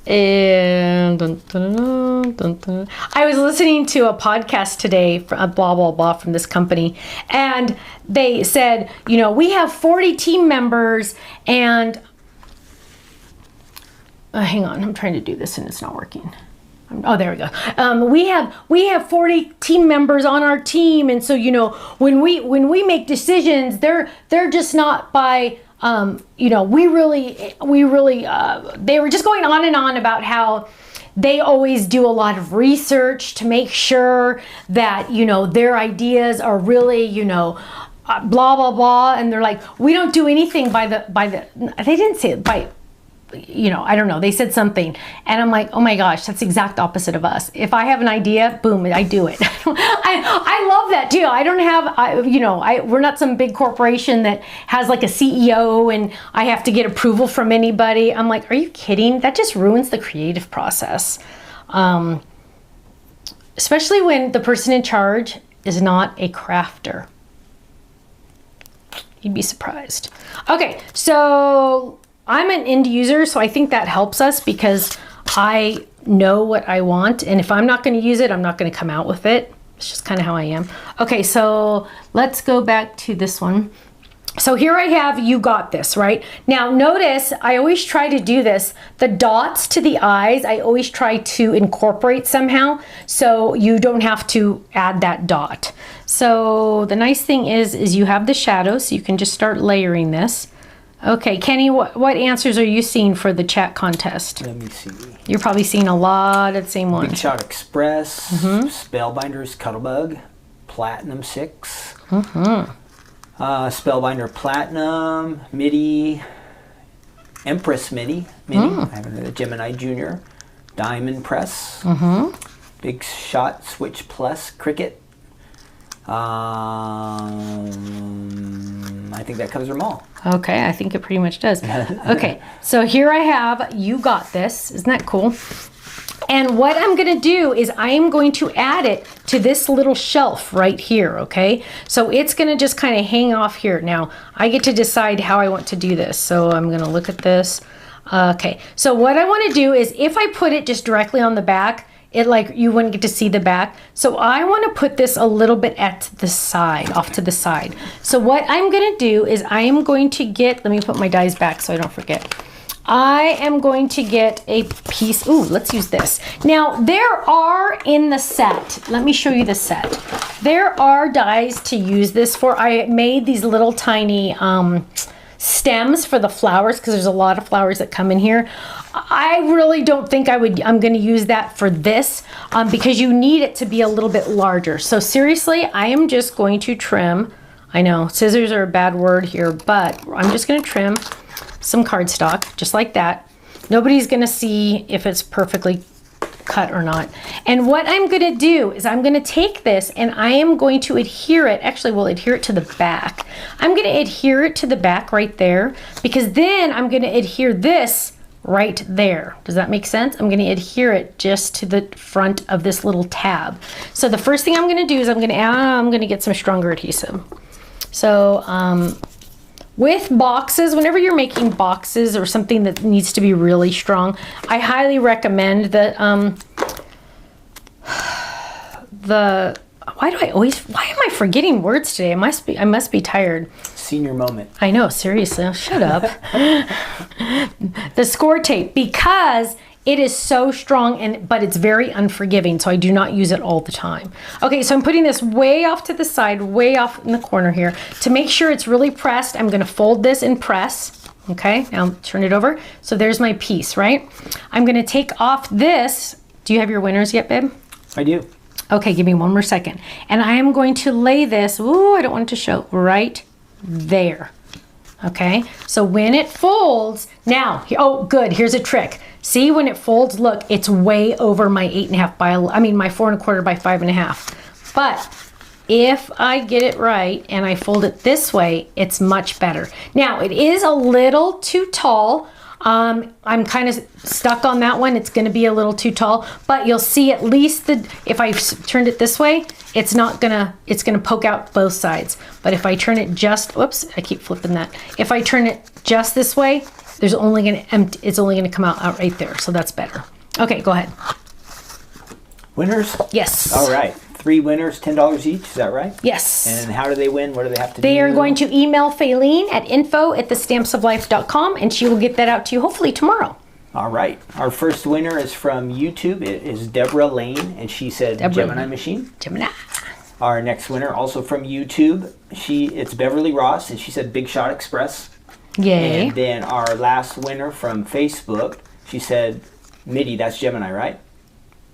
And dun, dun, dun, dun, dun. I was listening to a podcast today from blah blah blah from this company, and they said, you know, we have 40 team members, and hang on, I'm trying to do this and it's not working. Oh, there we go. We have 40 team members on our team, and so, you know, when we make decisions, they're just not by you know, we really they were just going on and on about how they always do a lot of research to make sure that, you know, their ideas are really, you know, blah blah blah, and they're like, we don't do anything by the they didn't say it by, you know, I don't know, they said something, and I'm like, oh my gosh, that's the exact opposite of us. If I have an idea, boom, I do it. I love that too. I don't have, you know, we're not some big corporation that has like a CEO and I have to get approval from anybody. I'm like, are you kidding? That just ruins the creative process. Especially when the person in charge is not a crafter. You'd be surprised. Okay, so I'm an end user, so I think that helps us because I know what I want, and if I'm not going to use it, I'm not going to come out with it. It's just kind of how I am. Okay, so let's go back to this one. So here I have, you got this, right? Now notice, I always try to do this. The dots to the eyes, I always try to incorporate somehow, so you don't have to add that dot. So the nice thing is you have the shadow, so you can just start layering this. Okay, Kenny, what answers are you seeing for the chat contest? Let me see. You're probably seeing a lot of the same ones. Big Shot Express, Spellbinders Cuddlebug, Platinum 6, Spellbinder Platinum, MIDI, Empress MIDI, I have a Gemini Junior, Diamond Press, Big Shot Switch Plus, Cricut. I think that covers them all. Okay, I think it pretty much does. Okay, so here I have, you got this. Isn't that cool? And what I'm going to do is I am going to add it to this little shelf right here, okay? So it's going to just kind of hang off here. Now, I get to decide how I want to do this. So I'm going to look at this. Okay, so what I want to do is if I put it just directly on the back, it like you wouldn't get to see the back. So I want to put this a little bit at the side, off to the side. So what I'm going to do is I am going to get, let me put my dies back so I don't forget. I am going to get a piece. Ooh, let's use this. Now, there are in the set, let me show you the set. There are dies to use this for. I made these little tiny stems for the flowers because there's a lot of flowers that come in here. I really don't think I'm going to use that for this because you need it to be a little bit larger. So seriously, I am just going to trim. I know scissors are a bad word here, but I'm just going to trim some cardstock just like that. Nobody's going to see if it's perfectly cut or not. And what I'm going to do is I'm going to take this and I am going to adhere it. Actually, we'll adhere it to the back. I'm going to adhere it to the back right there because then I'm going to adhere this right there. Does that make sense? I'm going to adhere it just to the front of this little tab. So the first thing I'm going to do is I'm going to get some stronger adhesive. So with boxes, whenever you're making boxes or something that needs to be really strong, I highly recommend that why am I forgetting words today? I must be tired. Senior moment. I know, seriously, shut up. The score tape, because it is so strong but it's very unforgiving, so I do not use it all the time. Okay, so I'm putting this way off to the side, way off in the corner here. To make sure it's really pressed, I'm gonna fold this and press. Okay, now turn it over. So there's my piece, right? I'm gonna take off this. Do you have your winners yet, babe? I do. Okay, give me one more second. And I am going to lay this, ooh, I don't want it to show, right there. Okay, so when it folds, now, oh good, here's a trick. See, when it folds, look, it's way over my 8.5 by, my 4 1/4 by 5.5. But if I get it right and I fold it this way, it's much better. Now, it is a little too tall. I'm kind of stuck on that one. It's going to be a little too tall, but you'll see at least if I turned it this way, it's going to poke out both sides. But if I turn it just, whoops, I keep flipping that. If I turn it just this way, it's only going to come out right there. So that's better. Okay, go ahead. Winners? Yes. All right. 3 winners, $10 each, is that right? Yes. And how do they win? What do they have to do? They are going to email Faylene at info@thestampsoflife.com and she will get that out to you hopefully tomorrow. All right. Our first winner is from YouTube. It is Deborah Lane, and she said Gemini Machine. Gemini. Our next winner, also from YouTube, it's Beverly Ross, and she said Big Shot Express. Yay. And then our last winner from Facebook, she said MIDI. That's Gemini, right?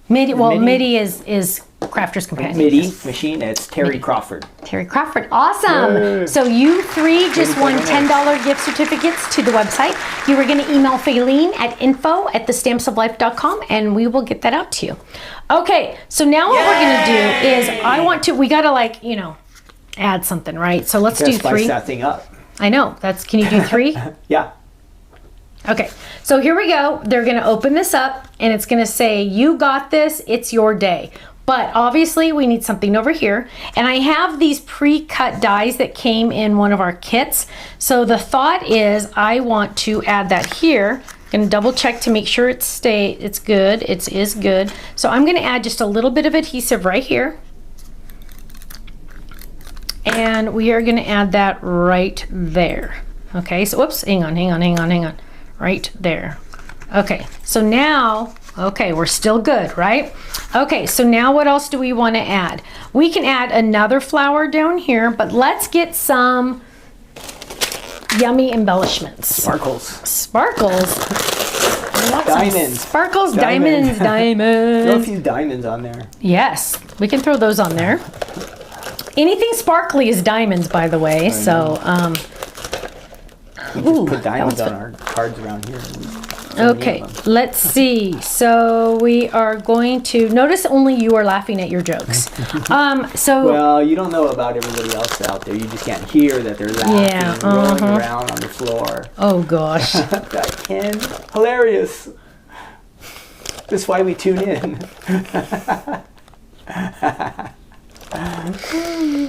MIDI is Crafter's Companion. MIDI Machine, it's Terry Crawford. Terry Crawford, awesome. So you 3 just won $10 gift certificates to the website. You were going to email Faylene at info@thestampsoflife.com and we will get that out to you. Okay, so now what we're going to do is we got to add something, right? So let's do 3. Spice that thing up. I know, can you do 3? Yeah. Okay, so here we go. They're going to open this up and it's going to say, you got this, it's your day. But obviously we need something over here. And I have these pre-cut dies that came in one of our kits. So the thought is I want to add that here. I'm going to double check to make sure it's good. It is good. So I'm going to add just a little bit of adhesive right here. And we are going to add that right there. Okay, so whoops, hang on. Right there. Okay, so now, we're still good, right? Okay, so now what else do we want to add? We can add another flower down here, but let's get some yummy embellishments. Sparkles. Diamonds. Sparkles, diamonds. Throw a few diamonds on there. Yes, we can throw those on there. Anything sparkly is diamonds, by the way, so... We just put diamonds on our cards around here. Okay, let's see. So we are going to notice only you are laughing at your jokes. Well, you don't know about everybody else out there. You just can't hear that they're laughing and rolling around on the floor. Oh gosh, that can hilarious. That's why we tune in.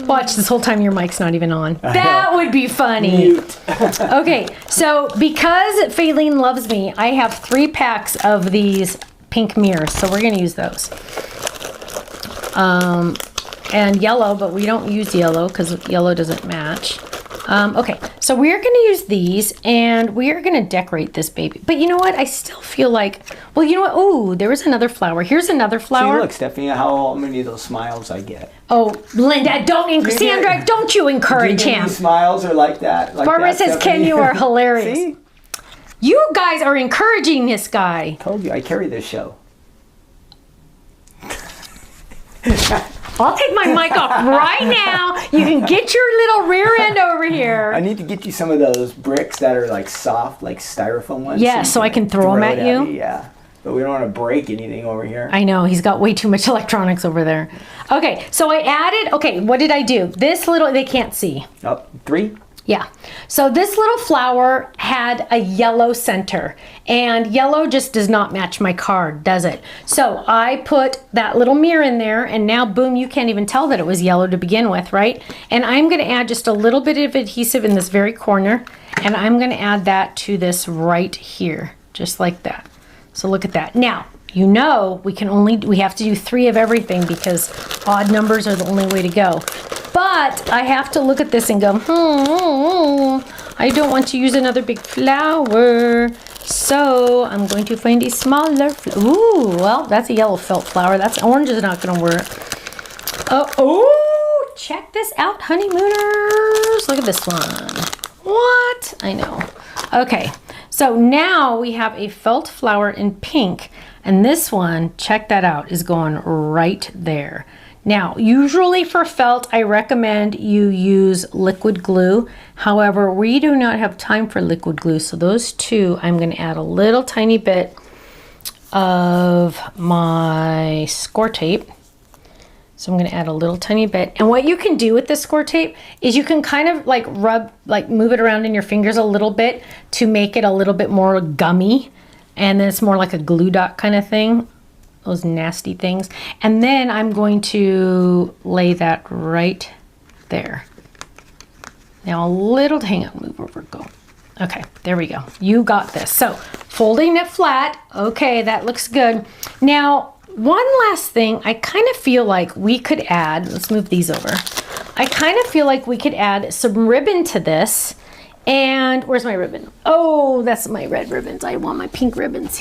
Watch, this whole time your mic's not even on. That would be funny. Okay, so because Faylene loves me, I have 3 packs of these pink mirrors, so we're going to use those. And yellow, but we don't use yellow because yellow doesn't match. Okay, so we are going to use these, and we are going to decorate this baby. But you know what? I still feel like, well, you know what? Oh, there was another flower. Here's another flower. See, look, Stephanie, how many of those smiles I get. Oh, Linda, Sandra, don't you encourage him. Smiles are like that. Like Barbara that, says, Stephanie. Ken, you are hilarious. See? You guys are encouraging this guy. Told you, I carry this show. I'll take my mic off right now. You can get your little rear end over here. I need to get you some of those bricks that are like soft, like styrofoam ones. Yeah, so I can throw them at you. Me. Yeah, but we don't want to break anything over here. I know, he's got way too much electronics over there. Okay, so I added, okay, what did I do? This little, they can't see. Oh, 3? Yeah, so this little flower had a yellow center, and yellow just does not match my card, does it? So I put that little mirror in there, and now boom, you can't even tell that it was yellow to begin with, right? And I'm gonna add just a little bit of adhesive in this very corner, and I'm gonna add that to this right here, just like that. So look at that. Now, you know, we have to do 3 of everything because odd numbers are the only way to go. But I have to look at this and go, I don't want to use another big flower. So I'm going to find a smaller flower. Ooh, well, that's a yellow felt flower. That's orange is not going to work. Oh, check this out, honeymooners. Look at this one. What? I know. Okay, so now we have a felt flower in pink. And this one, check that out, is going right there. Now, usually for felt, I recommend you use liquid glue. However, we do not have time for liquid glue. So those 2, I'm going to add a little tiny bit of my score tape. So I'm going to add a little tiny bit. And what you can do with this score tape is you can kind of like move it around in your fingers a little bit to make it a little bit more gummy. And then it's more like a glue dot kind of thing. Those nasty things. And then I'm going to lay that right there. Now a little, hang on, move over, go. Okay, there we go. You got this. So folding it flat. Okay, that looks good. Now, one last thing, I kind of feel like we could add, let's move these over. I kind of feel like we could add some ribbon to this. And where's my ribbon? Oh, that's my red ribbons. I want my pink ribbons.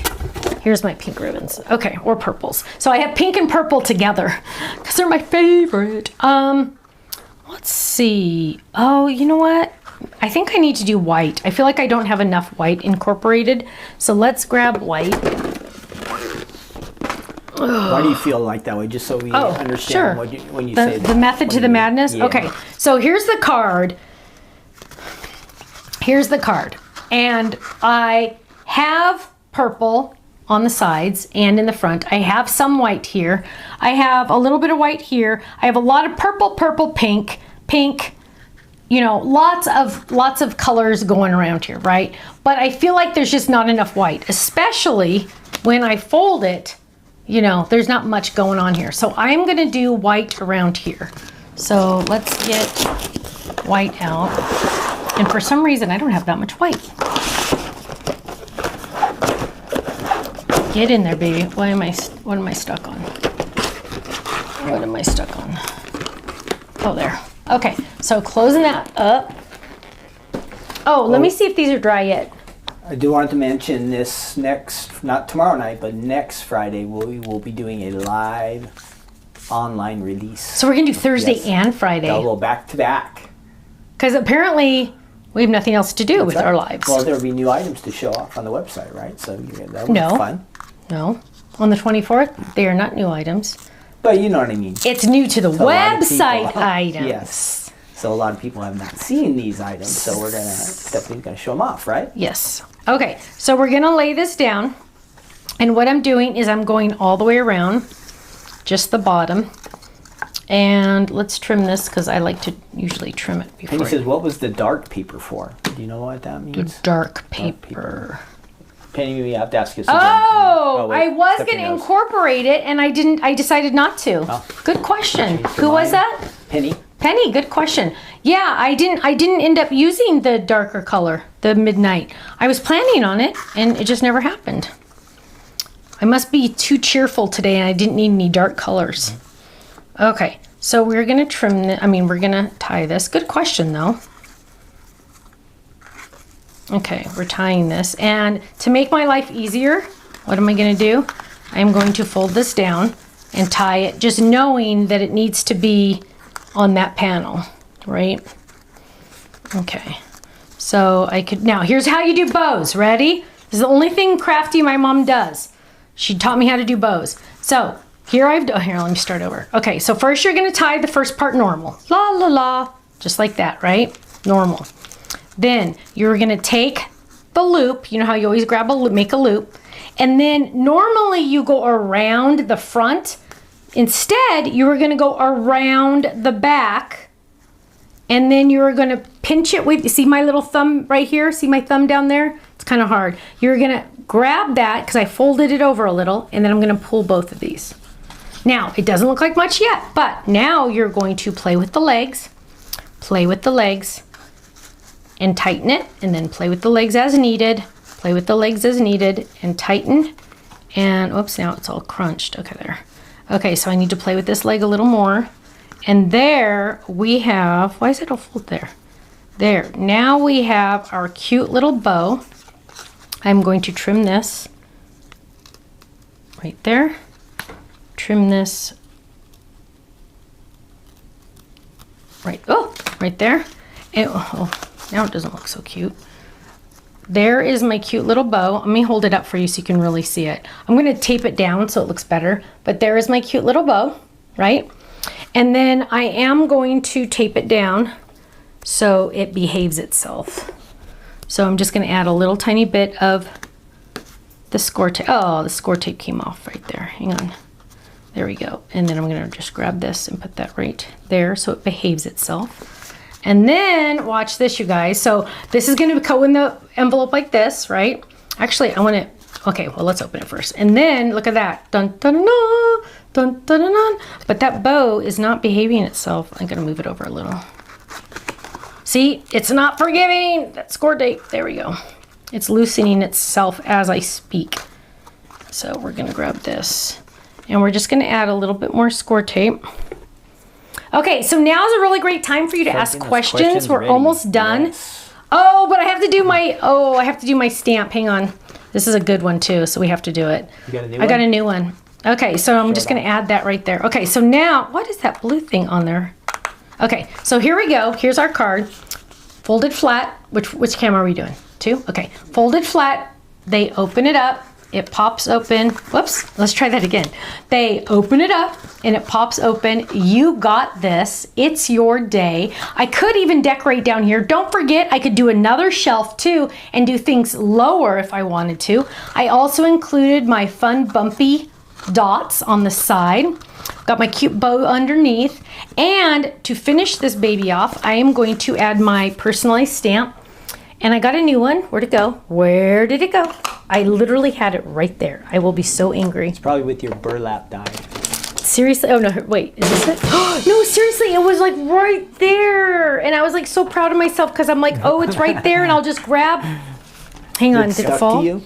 Here's my pink ribbons. Okay, or purples. So I have pink and purple together because they're my favorite. Let's see. Oh, you know what? I think I need to do white. I feel like I don't have enough white incorporated. So let's grab white. Why do you feel like that way? Just so we understand when you say the method to the madness? Yeah. Okay, so here's the card. Here's the card. And I have purple on the sides and in the front. I have some white here. I have a little bit of white here. I have a lot of purple, pink, you know, lots of colors going around here, right? But I feel like there's just not enough white, especially when I fold it, you know, there's not much going on here. So I'm gonna do white around here. So let's get white out. And for some reason, I don't have that much white. Get in there, baby. What am I stuck on? What am I stuck on? Oh, there. Okay, so closing that up. Oh, let me see if these are dry yet. I do want to mention this not tomorrow night, but next Friday, we will be doing a live online release. So we're gonna do Thursday and Friday. Double back to back. Because apparently we have nothing else to do with our lives. Well, there will be new items to show off on the website, right? So that will be fun. No. On the 24th, they are not new items. But you know what I mean. It's new to the website items. Yes. So a lot of people have not seen these items, so we're definitely gonna show them off, right? Yes. Okay, so we're gonna lay this down. And what I'm doing is I'm going all the way around, just the bottom. And let's trim this because I like to usually trim it before. Penny says, what was the dark paper for? Do you know what that means? The dark paper. Penny, maybe you have to ask us again. Wait, I was going to incorporate it and I decided not to. Oh. Good question. Who was that? Penny. Penny, good question. Yeah, I didn't end up using the darker color, the midnight. I was planning on it and it just never happened. I must be too cheerful today and I didn't need any dark colors. Okay, so we're gonna trim we're gonna tie this. Good question though. Okay, we're tying this. And to make my life easier, what am I gonna do? I'm going to fold this down and tie it, just knowing that it needs to be on that panel, right? Okay, so I could, now here's how you do bows, ready? This is the only thing crafty my mom does. She taught me how to do bows. So here here, let me start over. Okay, so first you're gonna tie the first part normal. La la la, just like that, right? Normal. Then you're gonna take the loop, you know how you always grab a loop, make a loop, and then normally you go around the front. Instead, you are gonna go around the back, and then you're gonna pinch it with, you see my little thumb right here? See my thumb down there? It's kind of hard. You're gonna grab that, because I folded it over a little, and then I'm gonna pull both of these. Now, it doesn't look like much yet, but now you're going to play with the legs, and tighten it, and then play with the legs as needed, play with the legs as needed, and tighten, and oops, now it's all crunched. Okay, there. Okay, so I need to play with this leg a little more, and there we have, why is it all fold there? There, now we have our cute little bow. I'm going to trim this right there, trim this right there, and now it doesn't look so cute. There is my cute little bow. Let me hold it up for you so you can really see it. I'm gonna tape it down so it looks better, but there is my cute little bow, right? And then I am going to tape it down so it behaves itself. So I'm just gonna add a little tiny bit of the score tape. Oh, the score tape came off right there. Hang on. There we go. And then I'm gonna just grab this and put that right there so it behaves itself. And then watch this, you guys. So this is gonna go in the envelope like this, right? Actually, I wanna, okay, well, let's open it first. And then look at that. Dun, dun, dun, dun, dun, dun, dun, dun. But that bow is not behaving itself. I'm gonna move it over a little. See, it's not forgiving. That score tape, there we go. It's loosening itself as I speak. So we're gonna grab this and we're just gonna add a little bit more score tape. Okay, so now is a really great time for you to ask questions. We're almost done. Yes. Oh, but I have to do my stamp. Hang on. This is a good one too, so we have to do it. You got a new one? I got a new one. Okay, so I'm just gonna add that right there. Okay, so now, what is that blue thing on there? Okay, so here we go. Here's our card. Folded flat. Which camera are we doing? 2? Okay, folded flat. They open it up. It pops open. Whoops, let's try that again. They open it up and it pops open. You got this. It's your day. I could even decorate down here. Don't forget, I could do another shelf too and do things lower if I wanted to. I also included my fun bumpy dots on the side. Got my cute bow underneath. And to finish this baby off, I am going to add my personalized stamp. And I got a new one. Where'd it go? Where did it go? I literally had it right there. I will be so angry. It's probably with your burlap die. Seriously? Oh no, wait, is this it? No, seriously, it was like right there. And I was like so proud of myself because I'm like, oh, it's right there and I'll just grab. Hang on, did it fall? To you?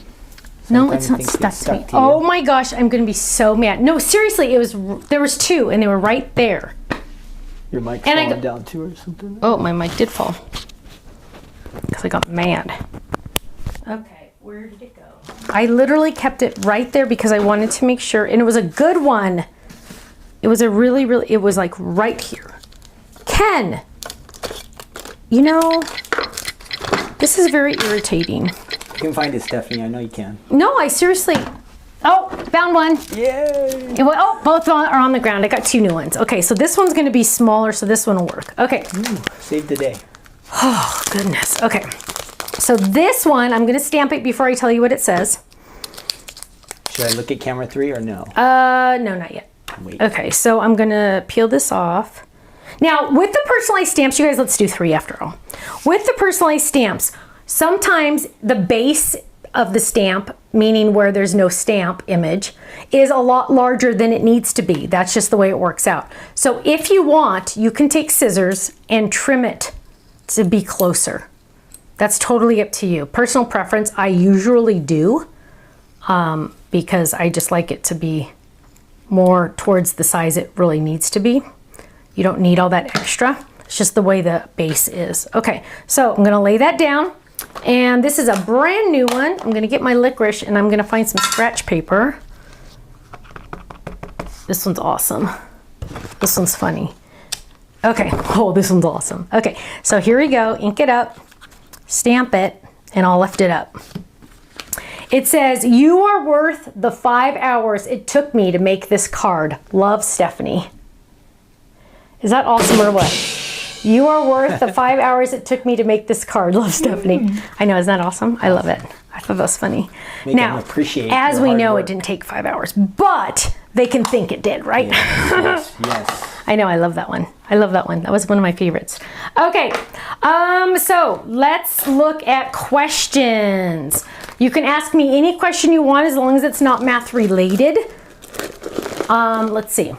No, it's not stuck to me. Oh my gosh, I'm gonna be so mad. No, seriously, there was 2 and they were right there. Your mic falling down too or something? Oh, my mic did fall. Because I got mad. Okay, where did it go? I literally kept it right there because I wanted to make sure, and it was a good one. It was a really, it was like right here. Ken, you know, this is very irritating. You can find it, Stephanie. I know you can. No, I seriously, oh, found one. Yay! Oh, both are on the ground. I got 2 new ones. Okay, so this one's gonna be smaller, so this one will work. Okay. Ooh, saved the day. Oh, goodness. Okay. So this one, I'm going to stamp it before I tell you what it says. Should I look at camera 3 or no? No, not yet. Wait. Okay, so I'm going to peel this off. Now, with the personalized stamps, you guys, let's do 3 after all. With the personalized stamps, sometimes the base of the stamp, meaning where there's no stamp image, is a lot larger than it needs to be. That's just the way it works out. So if you want, you can take scissors and trim it to be closer. That's totally up to you. Personal preference, I usually do because I just like it to be more towards the size it really needs to be. You don't need all that extra. It's just the way the base is. Okay, so I'm gonna lay that down And this is a brand new one. I'm going to get my licorice and I'm going to find some scratch paper. This one's awesome. This one's funny. Okay. Oh, this one's awesome. Okay. So here we go. Ink it up, stamp it, and I'll lift it up. It says, "You are worth the 5 hours it took me to make this card. Love, Stephanie." Is that awesome or what? You are worth the 5 hours it took me to make this card. Love, Stephanie. I know, isn't that awesome? I love it. I thought that was funny. Make them appreciate as your we hard know, work. it didn't take 5 hours, but they can think it did, right? Yes. I know, I love that one. I love that one. That was one of my favorites. Okay, so let's look at questions. You can ask me any question you want as long as it's not math related. Let's see.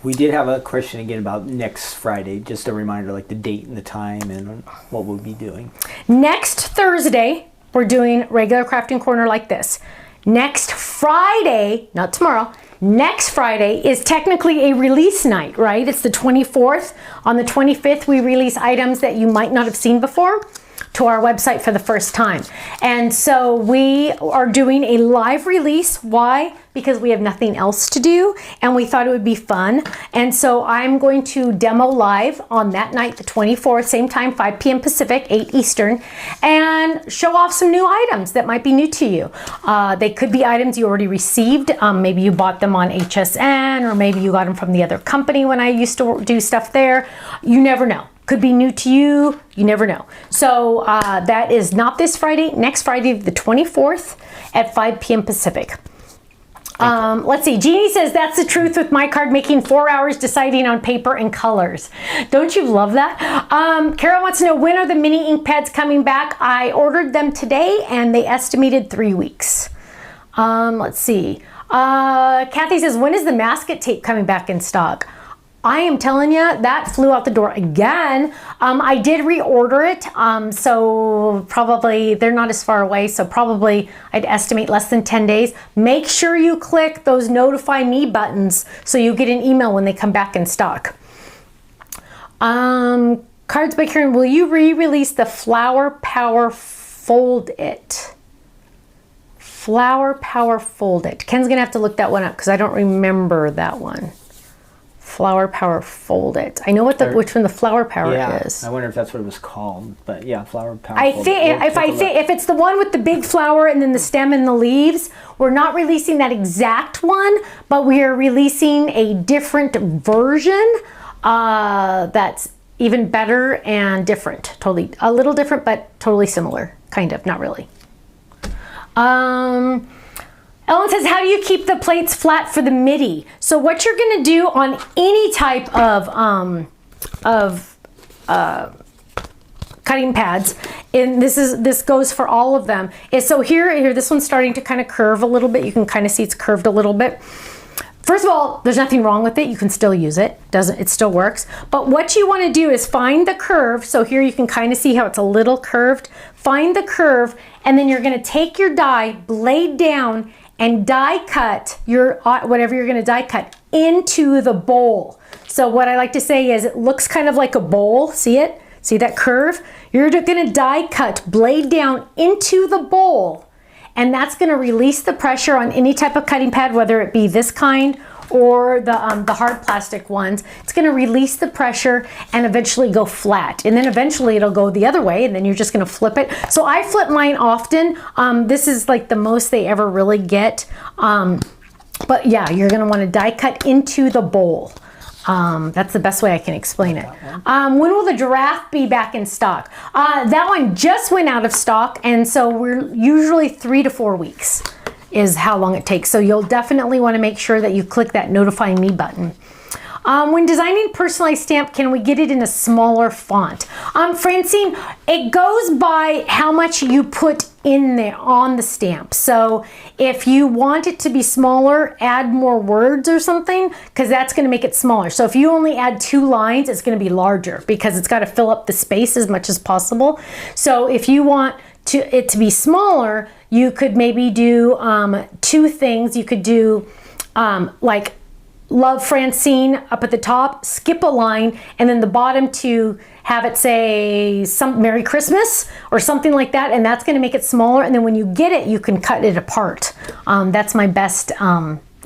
We did have a question again about next Friday. Just a reminder, like the date and the time and what we'll be doing. Next Thursday, we're doing regular crafting corner like this. Next Friday, not tomorrow, next Friday is technically a release night, right? It's the 24th. On the 25th, we release items that you might not have seen before to our website for the first time. And so we are doing a live release. Why? Because we have nothing else to do and we thought it would be fun. And so I'm going to demo live on that night, the 24th, same time, 5 p.m. Pacific, 8 Eastern, and show off some new items that might be new to you. They could be items you already received. Maybe you bought them on HSN, or maybe you got them from the other company when I used to do stuff there. You never know. Could be new to you. You never know. So that is not this Friday. Next Friday, the 24th at 5 p.m. Pacific. Let's see. Jeannie says, "That's the truth with my card making, 4 hours deciding on paper and colors." Don't you love that? Carol wants to know, when are the mini ink pads coming back? I ordered them today and they estimated 3 weeks. Let's see. Kathy says, "When is the masket tape coming back in stock?" I am telling you, that flew out the door again. I did reorder it, so probably they're not as far away, so probably I'd estimate less than 10 days. Make sure you click those notify me buttons so you get an email when they come back in stock. Cards by Karen, will you re-release the Flower Power Fold It? Flower Power Fold It. Ken's gonna have to look that one up because I don't remember that one. Flower Power Fold It. I know what which one the Flower Power is. I wonder if that's what it was called. But yeah, Flower Power. I think if it's the one with the big flower and then the stem and the leaves, we're not releasing that exact one, but we are releasing a different version that's even better and different. Totally, a little different, but totally similar. Kind of, not really. Ellen says, "How do you keep the plates flat for the midi?" So what you're going to do on any type of cutting pads, and this goes for all of them, is so here this one's starting to kind of curve a little bit. You can kind of see it's curved a little bit. First of all, there's nothing wrong with it. You can still use it. It still works. But what you want to do is find the curve. So here you can kind of see how it's a little curved. Find the curve, and then you're going to take your die, blade down, and die cut your whatever you're going to die cut into the bowl. So what I like to say is it looks kind of like a bowl. See it? See that curve? You're going to die cut blade down into the bowl, and that's going to release the pressure on any type of cutting pad, whether it be this kind or the hard plastic ones. It's going to release the pressure and eventually go flat, and then eventually it'll go the other way, and then you're just going to flip it. So I flip mine often. This is like the most they ever really get, but yeah, you're going to want to die cut into the bowl. That's the best way I can explain it. When will the giraffe be back in stock? That one just went out of stock, and so we're usually 3 to 4 weeks is how long it takes. So you'll definitely want to make sure that you click that notify me button. When designing personalized stamp, can we get it in a smaller font? Francine, it goes by how much you put in there on the stamp. So if you want it to be smaller, add more words or something, because that's going to make it smaller. So if you only add 2 lines, it's going to be larger because it's got to fill up the space as much as possible. So if you want it to be smaller, you could maybe do 2 things. You could do like Love Francine up at the top, skip a line, and then the bottom to have it say some Merry Christmas or something like that, and that's going to make it smaller. And then when you get it, you can cut it apart. That's my best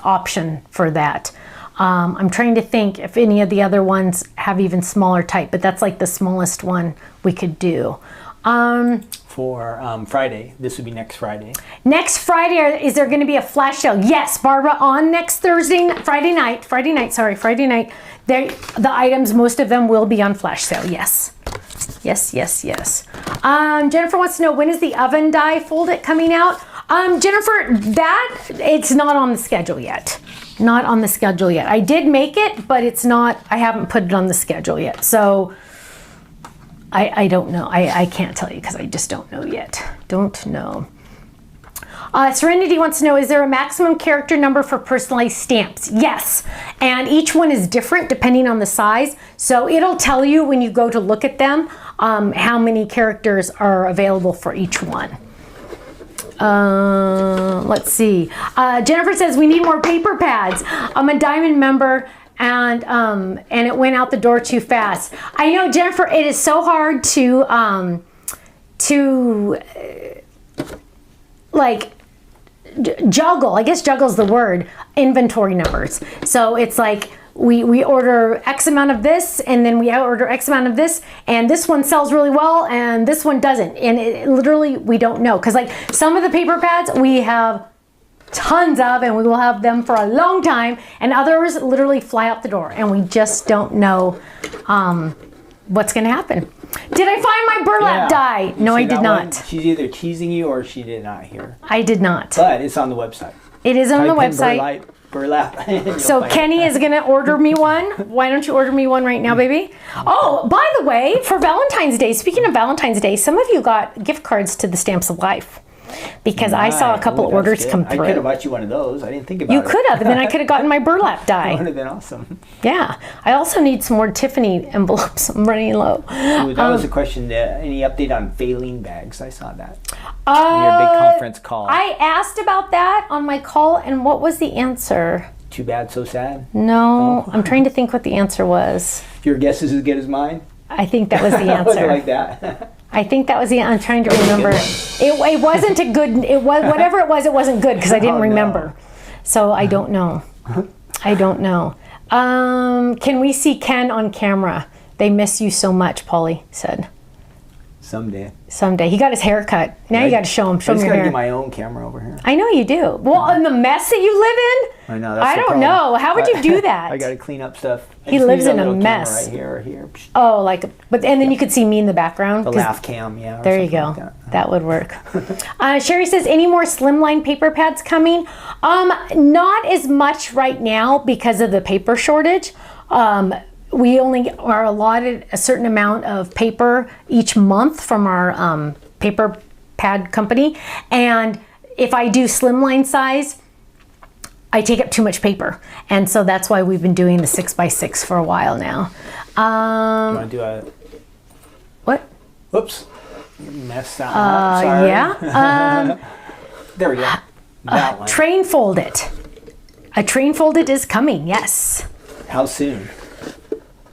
option for that. I'm trying to think if any of the other ones have even smaller type, but that's like the smallest one we could do. For Friday, this would be next Friday. Next Friday, is there going to be a flash sale? Yes, Barbara, on next Friday night. The items, most of them will be on flash sale, yes. Yes. Jennifer wants to know, when is the oven die fold it coming out? Jennifer, it's not on the schedule yet. Not on the schedule yet. I did make it, but I haven't put it on the schedule yet. So I don't know. I can't tell you because I just don't know yet. Don't know. Serenity wants to know, is there a maximum character number for personalized stamps? Yes. And each one is different depending on the size. So it'll tell you when you go to look at them how many characters are available for each one. Let's see. Jennifer says we need more paper pads. I'm a Diamond member and it went out the door too fast. I know, Jennifer, it is so hard to like juggle. I guess juggle's the word. Inventory numbers. So it's like we order X amount of this, and then we order X amount of this, and this one sells really well, and this one doesn't. And literally, we don't know. Because like some of the paper pads we have tons of, and we will have them for a long time, and others literally fly out the door, and we just don't know what's going to happen. Did I find my burlap die? No, I did not. She's either teasing you or she did not hear. I did not. But it's on the website. It is on the website. Burlap. So Kenny is going to order me one. Why don't you order me one right now, baby? Oh, by the way, for Valentine's Day, speaking of Valentine's Day, some of you got gift cards to the Stamps of Life. Because I saw a couple orders come through. I could have bought you one of those. I didn't think about it. You could have, and then I could have gotten my burlap die. That would have been awesome. Yeah. I also need some more Tiffany envelopes. I'm running low. Ooh, that was a question. Any update on Faline bags? I saw that in your big conference call. I asked about that on my call, and what was the answer? Too bad, so sad? No. I'm trying to think what the answer was. Your guess is as good as mine? I think that was the answer. Was it like that? I think that was the. I'm trying to remember. It wasn't a good. It was whatever it was. It wasn't good because I didn't remember. So I don't know. I don't know. Can we see Ken on camera? They miss you so much, Polly said. Someday. He got his hair cut. Now you got to show him. Show him your hair. I just got to get my own camera over here. I know you do. Well, in the mess that you live in. I know. That's I don't know. How would you do that? I got to clean up stuff. He lives in a mess. Right here or here. Oh, and then you could see me in the background. The laugh cam, yeah. There you go. Like that would work. Sherry says, any more slimline paper pads coming? Not as much right now because of the paper shortage. We only are allotted a certain amount of paper each month from our paper pad company. And if I do slimline size, I take up too much paper. And so that's why we've been doing the 6x6 for a while now. You want to do a... What? Whoops. You messed that up. Sorry. Yeah. There we go. That one. Train fold it. A train folded is coming, yes. How soon?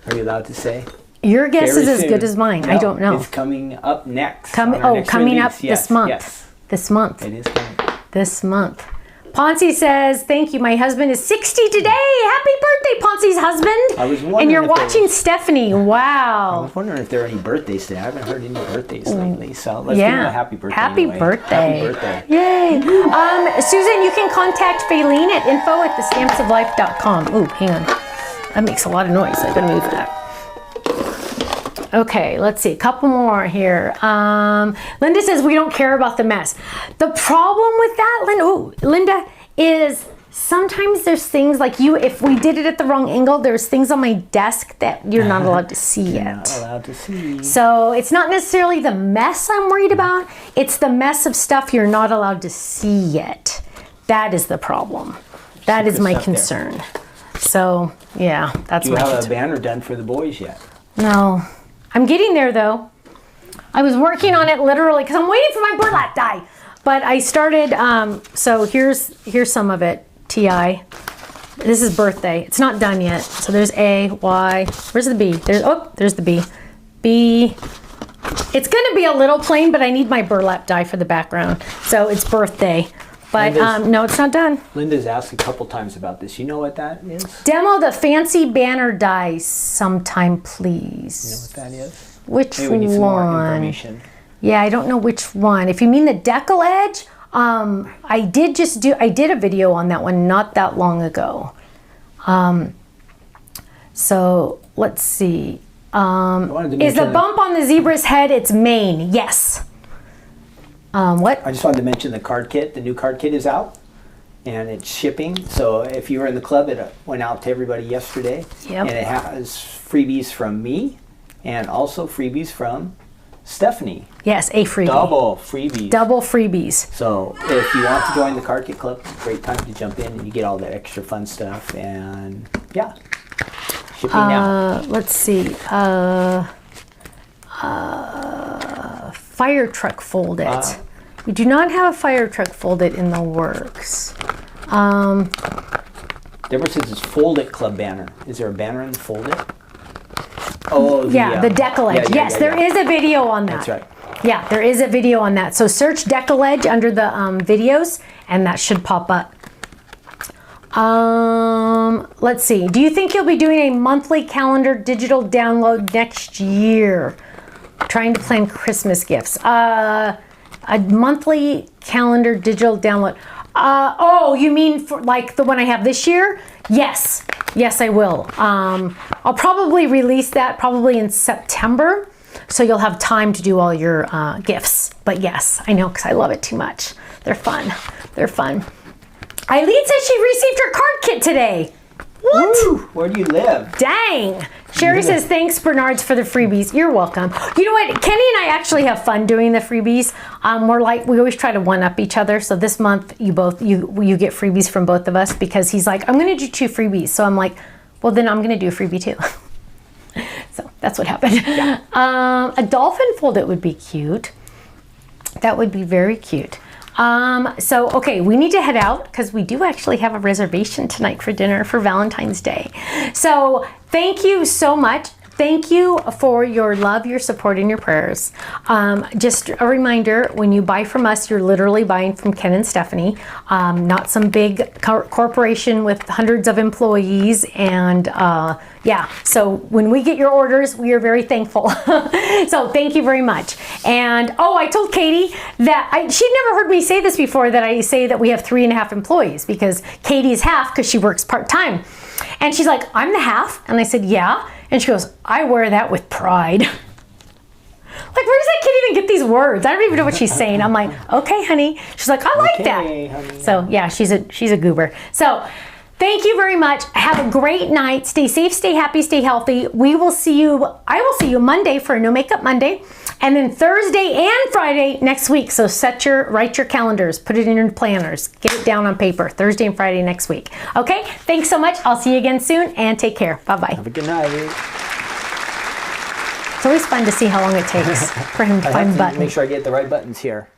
Are you allowed to say? Your guess Very is as soon. good as mine. No, I don't know. It's coming up next. Coming next up release. this month. Yes. This month. It is coming. This month. Ponzi says, thank you. My husband is 60 today. Happy birthday, Ponzi's husband. I was wondering. And you're watching Stephanie. Wow. I was wondering if there are any birthdays today. I haven't heard any birthdays lately. So let's give him a happy birthday. Happy anyway. birthday. Happy birthday. Yay. Susan, you can contact Faylene at info@thestampsoflife.com. Ooh, hang on. That makes a lot of noise. I gotta move that. Okay, let's see, a couple more here. Linda says we don't care about the mess. The problem with that, Linda, is sometimes there's things like if we did it at the wrong angle, there's things on my desk that you're not allowed to see yet. Not allowed to see. So it's not necessarily the mess I'm worried about, it's the mess of stuff you're not allowed to see yet. That is the problem. That is my concern. There. So, yeah, that's my concern. Do you have a banner done for the boys yet? No. I'm getting there though. I was working on it literally because I'm waiting for my burlap die. But I started, so here's some of it, TI. This is birthday. It's not done yet. So there's A, Y. Where's the B? There's the B. B. It's going to be a little plain, but I need my burlap die for the background. So it's birthday. But no, it's not done. Linda's asked a couple times about this. You know what that is? Demo the fancy banner die sometime, please. You know what that is? Which Maybe we need some more one? information. Yeah, I don't know which one. If you mean the decal edge, I did a video on that one not that long ago. So let's see. Is the bump on the zebra's head its mane? Yes. What? I just wanted to mention the card kit. The new card kit is out, and it's shipping. So if you were in the club, it went out to everybody yesterday. Yep. And it has freebies from me, and also freebies from Stephanie. Yes, a freebie. Double freebies. Double freebies. So if you want to join the card kit club, great time to jump in, and you get all the extra fun stuff. And yeah, shipping now. Let's see. Fire truck fold it. We do not have a fire truck fold it in the works. Deborah says it's Fold It Club banner. Is there a banner in the Fold It? Oh, yeah, the decal edge. Yes, there is a video on that. That's right. Yeah, there is a video on that. So search decal edge under the videos, and that should pop up. Let's see. Do you think you'll be doing a monthly calendar digital download next year? Trying to plan Christmas gifts. A monthly calendar digital download. Oh, you mean for like the one I have this year? Yes. Yes, I will. I'll probably release that probably in September. So you'll have time to do all your gifts. But yes, I know because I love it too much. They're fun. They're fun. Eileen says she received her card kit today. What? Woo! Where do you live? Dang. Sherry says, thanks, Bernards, for the freebies. You're welcome. You know what? Kenny and I actually have fun doing the freebies. We always try to one-up each other. So this month, you get freebies from both of us because he's like, I'm going to do 2 freebies. So I'm like, well, then I'm going to do a freebie too. So that's what happened. Yeah. A dolphin fold it would be cute. That would be very cute. So, okay, we need to head out because we do actually have a reservation tonight for dinner for Valentine's Day. So thank you so much. Thank you for your love, your support, and your prayers. Just a reminder, when you buy from us, you're literally buying from Ken and Stephanie, not some big corporation with hundreds of employees. And yeah, so when we get your orders, we are very thankful. So thank you very much. And I told Katie that she'd never heard me say this before, that I say that we have 3.5 employees because Katie's half because she works part-time. And she's like, I'm the half. And I said, yeah. And she goes, I wear that with pride. Like, where does that kid even get these words? I don't even know what she's saying. I'm like, okay, honey. She's like, I like that. Honey. So yeah, she's a goober. So thank you very much. Have a great night. Stay safe, stay happy, stay healthy. I will see you Monday for a No Makeup Monday. And then Thursday and Friday next week. So write your calendars, put it in your planners, get it down on paper. Thursday and Friday next week. Okay, thanks so much. I'll see you again soon and take care. Bye-bye. Have a good night. It's always fun to see how long it takes for him to find buttons. Make sure I get the right buttons here.